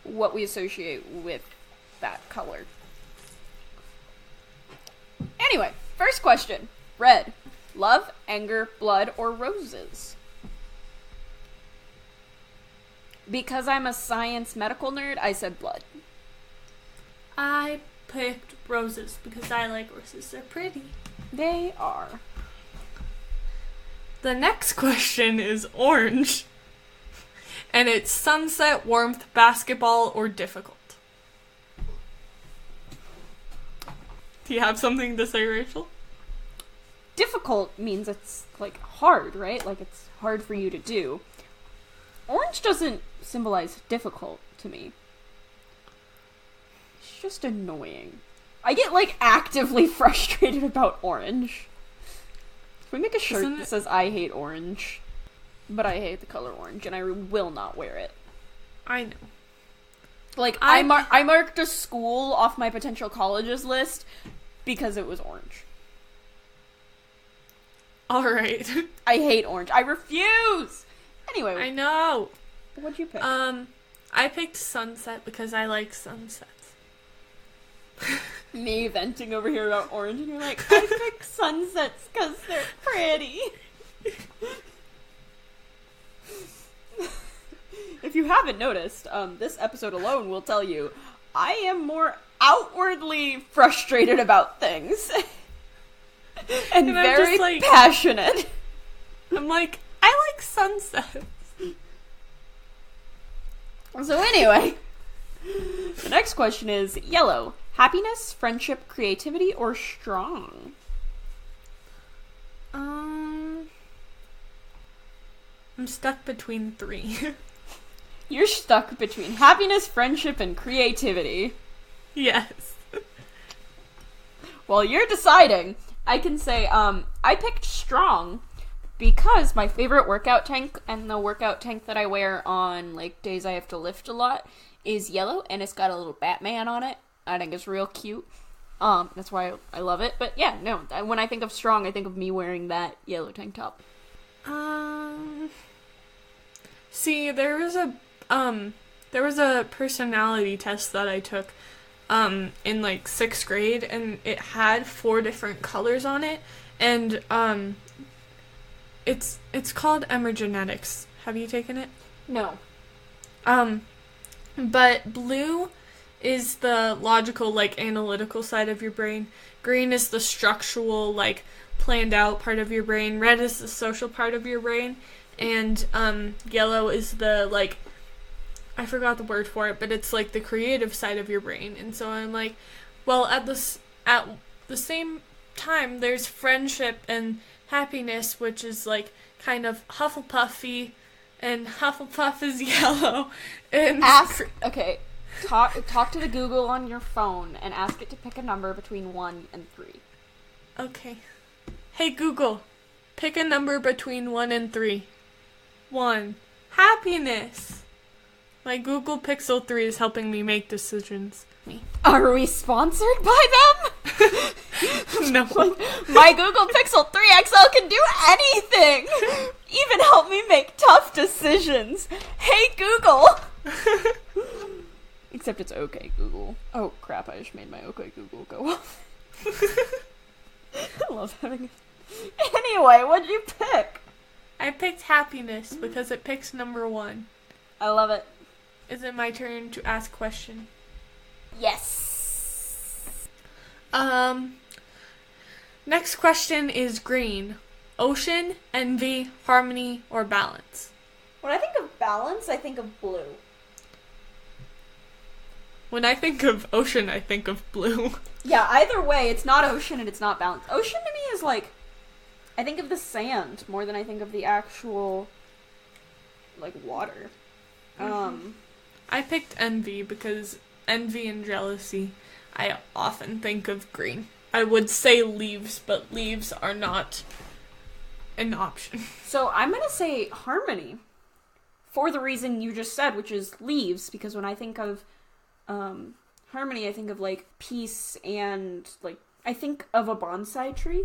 what we associate with that color. Anyway, first question. Red. Love, anger, blood, or roses? Because I'm a science medical nerd, I said blood. I picked roses because I like roses. They're pretty. They are. The next question is orange. And it's sunset, warmth, basketball, or difficult. Do you have something to say, Rachel? Difficult means it's, like, hard, right? Like, it's hard for you to do. Orange doesn't symbolize difficult to me. It's just annoying. I get, like, actively frustrated about orange. Can we make a shirt that says, I hate orange? But I hate the color orange, and I will not wear it. I know. Like, I marked a school off my potential colleges list because it was orange. Alright. I hate orange. I refuse! Anyway. I know. What'd you pick? I picked sunset because I like sunsets. Me venting over here about orange, and you're like, I pick sunsets because they're pretty. If you haven't noticed, this episode alone will tell you I am more outwardly frustrated about things. and very just, like, passionate. I'm like, I like sunsets. So anyway, the next question is yellow. Happiness, friendship, creativity, or strong? I'm stuck between 3. You're stuck between happiness, friendship, and creativity. Yes. While you're deciding, I can say, I picked strong because my favorite workout tank, and the workout tank that I wear on, like, days I have to lift a lot, is yellow, and it's got a little Batman on it. I think it's real cute. That's why I love it. But yeah, no, when I think of strong, I think of me wearing that yellow tank top. See, there was a personality test that I took in like 6th grade, and it had 4 different colors on it, and it's called emergenetics. Have you taken it? No. But blue is the logical, like, analytical side of your brain. Green is the structural, like, planned out part of your brain. Red is the social part of your brain. And yellow is the, like, I forgot the word for it, but it's like the creative side of your brain. And so I'm like, well, at the same time, there's friendship and happiness, which is like kind of Hufflepuffy, and Hufflepuff is yellow. And okay, talk to the Google on your phone and ask it to pick a number between 1 and 3. Okay. Hey Google, pick a number between 1 and 3. 1. Happiness. My Google Pixel 3 is helping me make decisions. Are we sponsored by them? No. My Google Pixel 3 XL can do anything! Even help me make tough decisions. Hey Google! Except it's okay Google. Oh crap, I just made my okay Google go off. I love having it. Anyway, what'd you pick? I picked happiness because it picks number 1. I love it. Is it my turn to ask a question? Yes. Next question is green. ocean, envy, harmony, or balance? When I think of balance, I think of blue. When I think of ocean, I think of blue. Yeah, either way, it's not ocean and it's not balance. Ocean to me is like, I think of the sand more than I think of the actual, like, water. I picked envy because envy and jealousy, I often think of green. I would say leaves, but leaves are not an option. So I'm gonna say harmony. For the reason you just said, which is leaves, because when I think of harmony, I think of, like, peace and, like, I think of a bonsai tree.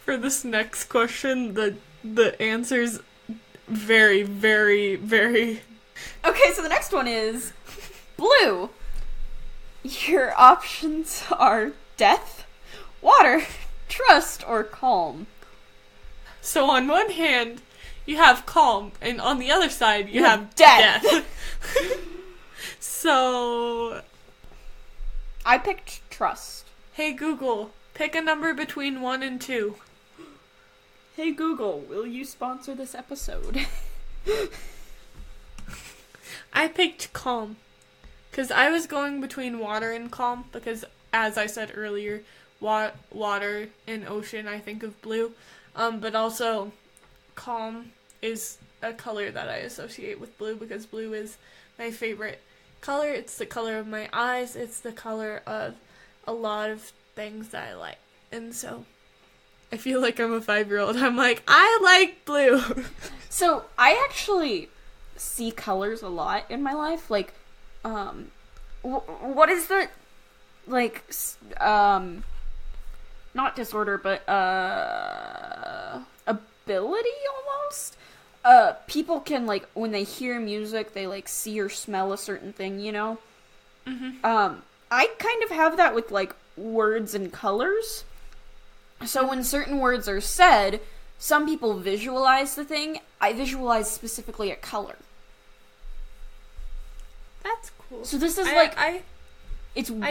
For this next question, the answer's very, very, very... Okay, so the next one is blue. Your options are death, water, trust, or calm. So on one hand, you have calm, and on the other side, you have death. So... I picked trust. Hey Google, pick a number between 1 and 2. Hey Google, will you sponsor this episode? I picked calm. Because I was going between water and calm, because as I said earlier, water and ocean, I think of blue. But also, calm is a color that I associate with blue, because blue is my favorite color. It's the color of my eyes. It's the color of a lot of things that I like. And so, I feel like I'm a 5-year-old. I'm like, I like blue. So, I actually see colors a lot in my life. Like, what is the, like, not disorder, but, ability almost? People can, like, when they hear music, they, like, see or smell a certain thing, you know? Mm-hmm. I kind of have that with, like, words and colors. So when certain words are said, some people visualize the thing. I visualize specifically a color. That's cool. So this is I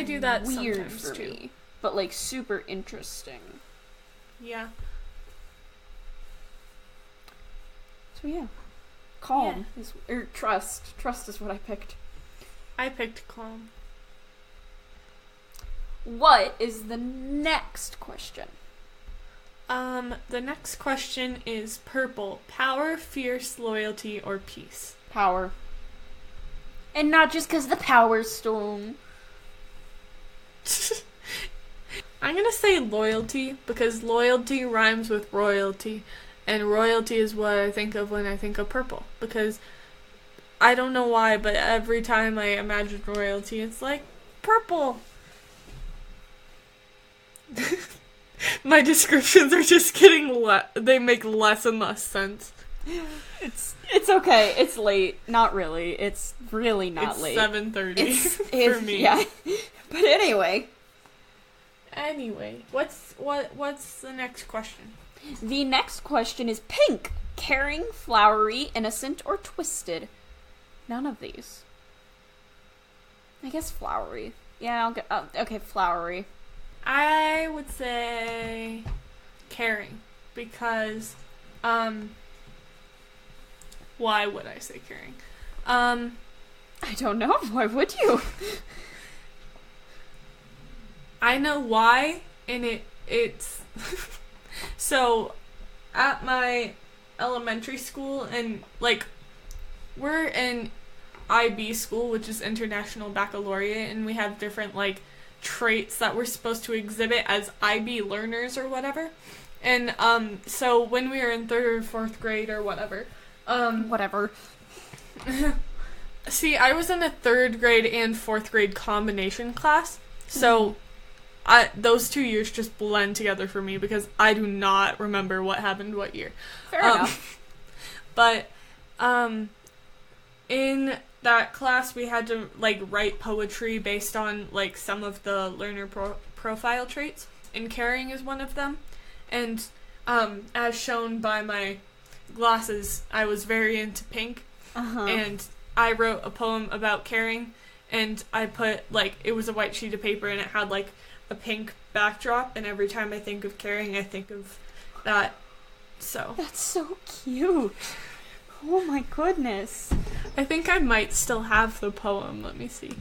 do that weird sometimes for too. me, but, like, super interesting. Yeah. So yeah, calm is, or trust. Trust is what I picked. I picked calm. What is the next question? The next question is purple. Power, fierce, loyalty, or peace? Power. And not just because the Power Stone. I'm gonna say loyalty, because loyalty rhymes with royalty, and royalty is what I think of when I think of purple, because I don't know why, but every time I imagine royalty, it's like purple. My descriptions are just getting they make less and less sense. It's okay. It's late. Not really. It's really not it's late. 7:30 for me. Yeah. But anyway. Anyway, what's the next question? The next question is pink. Caring, flowery, innocent, or twisted? None of these. I guess flowery. Yeah, I'll go. Okay, flowery. I would say caring, because why would I say caring? I don't know. Why would you? I know why, and it's so at my elementary school, and, like, we're in IB school, which is International Baccalaureate, and we have different, like, traits that we're supposed to exhibit as IB learners or whatever. And so when we were in 3rd or 4th grade or whatever, whatever. See, I was in a 3rd grade and 4th grade combination class, so those 2 years just blend together for me, because I do not remember what happened what year. Fair enough. But in that class, we had to, like, write poetry based on, like, some of the learner profile traits, and caring is one of them. And as shown by my glasses, I was very into pink, and I wrote a poem about caring, and I put, like, it was a white sheet of paper, and it had, like, a pink backdrop, and every time I think of caring, I think of that So. That's so cute. Oh my goodness. I think I might still have the poem. Let me see.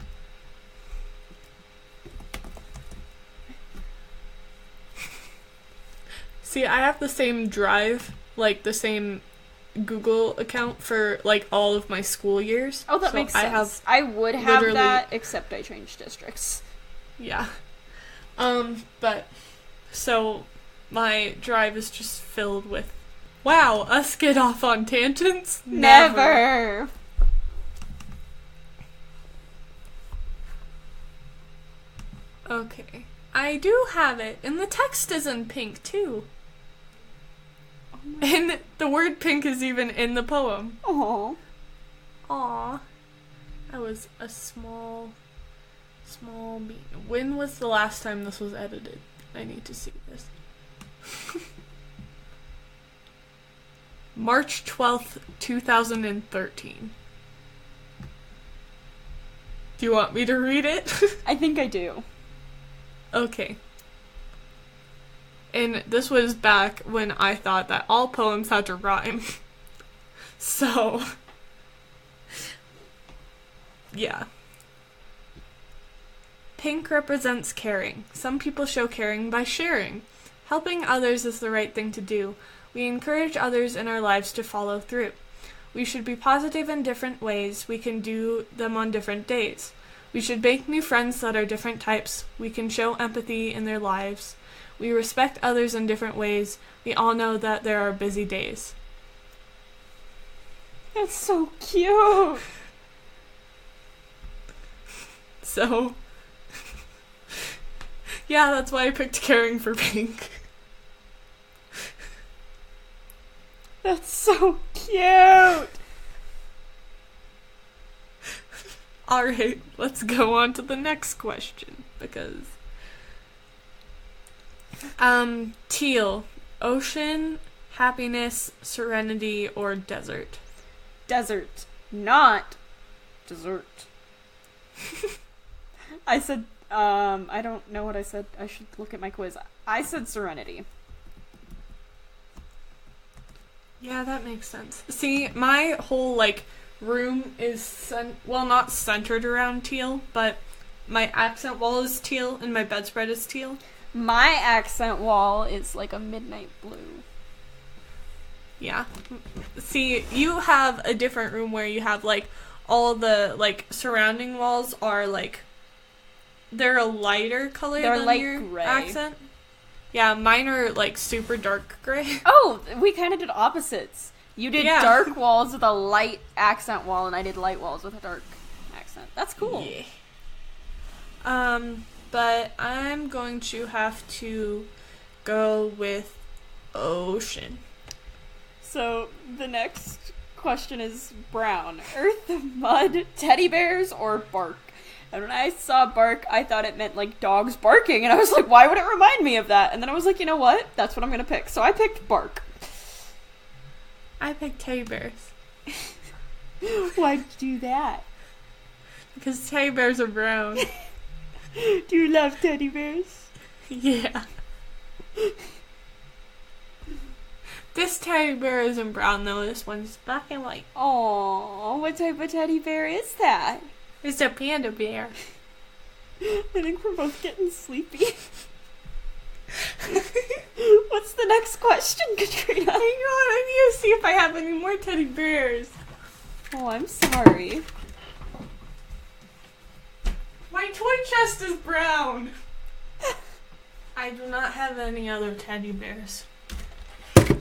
See, I have the same drive, like the same Google account for like all of my school years. Oh, that makes sense. I would have that, except I changed districts. Yeah. But so my drive is just filled with, wow, us get off on tangents? Never. Okay. I do have it, and the text is in pink too. And the word pink is even in the poem. Aww. Aww. That was a small beat. When was the last time this was edited? I need to see this. March 12th, 2013. Do you want me to read it? I think I do. Okay. And this was back when I thought that all poems had to rhyme. So, yeah. Pink represents caring. Some people show caring by sharing. Helping others is the right thing to do. We encourage others in our lives to follow through. We should be positive in different ways. We can do them on different days. We should make new friends that are different types. We can show empathy in their lives. We respect others in different ways. We all know that there are busy days. That's so cute. So, yeah, that's why I picked caring for pink. That's so cute. Alright, let's go on to the next question, because teal, ocean, happiness, serenity, or desert? Desert, not dessert. I said, I don't know what I said. I should look at my quiz. I said serenity. Yeah, that makes sense. See, my whole, room is, not centered around teal, but my accent wall is teal and my bedspread is teal. My accent wall is like a midnight blue. Yeah. See, you have a different room where you have, all the, surrounding walls are, they're a lighter color than your gray. accent. Yeah, mine are, super dark gray. Oh, we kind of did opposites. You did dark walls with a light accent wall, and I did light walls with a dark accent. That's cool. Yeah. But I'm going to have to go with ocean. So, the next question is brown. Earth, mud, teddy bears, or bark? And when I saw bark, I thought it meant, dogs barking, and I was like, why would it remind me of that? And then I was like, you know what? That's what I'm gonna pick. So I picked bark. I picked teddy bears. Why'd you do that? Because teddy bears are brown. Do you love teddy bears? Yeah. This teddy bear isn't brown, though. This one's black and white. Aww, what type of teddy bear is that? It's a panda bear. I think we're both getting sleepy. What's the next question, Katrina? Hang on, I need to see if I have any more teddy bears. Oh, I'm sorry. My toy chest is brown. I do not have any other teddy bears.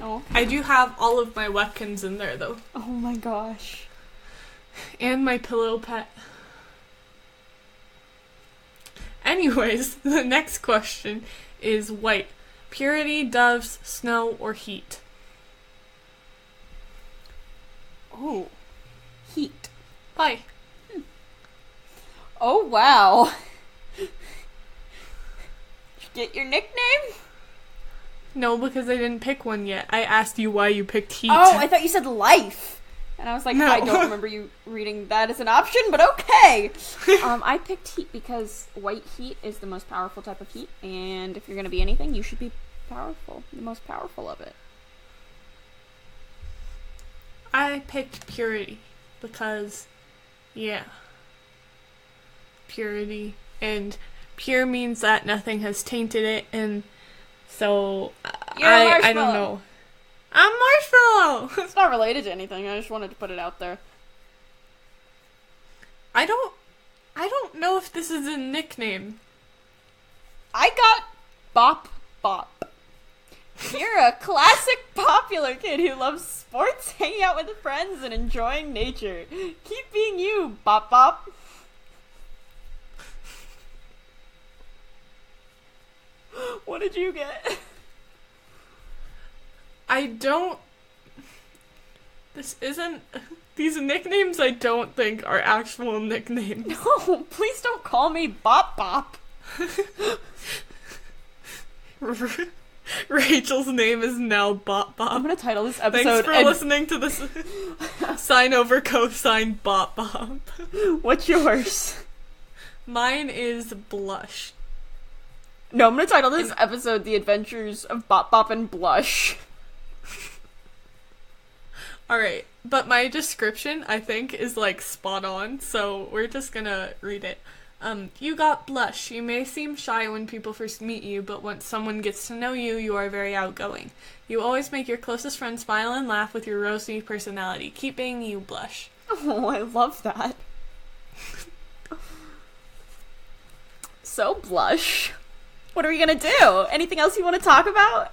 Oh. I do have all of my Webkins in there, though. Oh my gosh. And my pillow pet. Anyways, the next question is white. Purity, doves, snow, or heat? Oh. Heat. Why? Oh, wow. Did you get your nickname? No, because I didn't pick one yet. I asked you why you picked heat. Oh, I thought you said life. And I was like, no. I don't remember you reading that as an option, but okay. I picked heat because white heat is the most powerful type of heat, and if you're going to be anything, you should be powerful. The most powerful of it. I picked purity because, yeah, purity. And pure means that nothing has tainted it, and so I don't know. I'm Marshmallow! It's not related to anything, I just wanted to put it out there. I don't know if this is a nickname. I got BopBop. You're a classic popular kid who loves sports, hanging out with friends, and enjoying nature. Keep being you, BopBop. What did you get? These nicknames I don't think are actual nicknames. No, please don't call me BopBop. Rachel's name is now BopBop. I'm gonna title this episode. Thanks for listening to this. Sine over cosine BopBop. What's yours? Mine is Blush. No, I'm gonna title this episode The Adventures of BopBop and Blush. Alright, but my description, I think, is, like, spot on, so we're just gonna read it. You got Blush. You may seem shy when people first meet you, but once someone gets to know you, you are very outgoing. You always make your closest friends smile and laugh with your rosy personality. Keep being you, Blush. Oh, I love that. So, Blush, what are we gonna do? Anything else you want to talk about?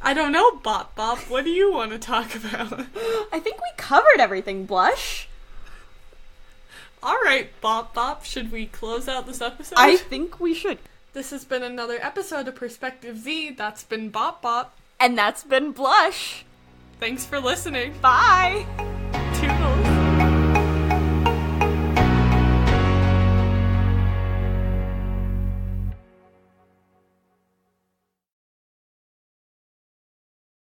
I don't know, BopBop. What do you want to talk about? I think we covered everything, Blush. Alright, BopBop. Should we close out this episode? I think we should. This has been another episode of Perspective Z. That's been BopBop. And that's been Blush. Thanks for listening. Bye. Toodles.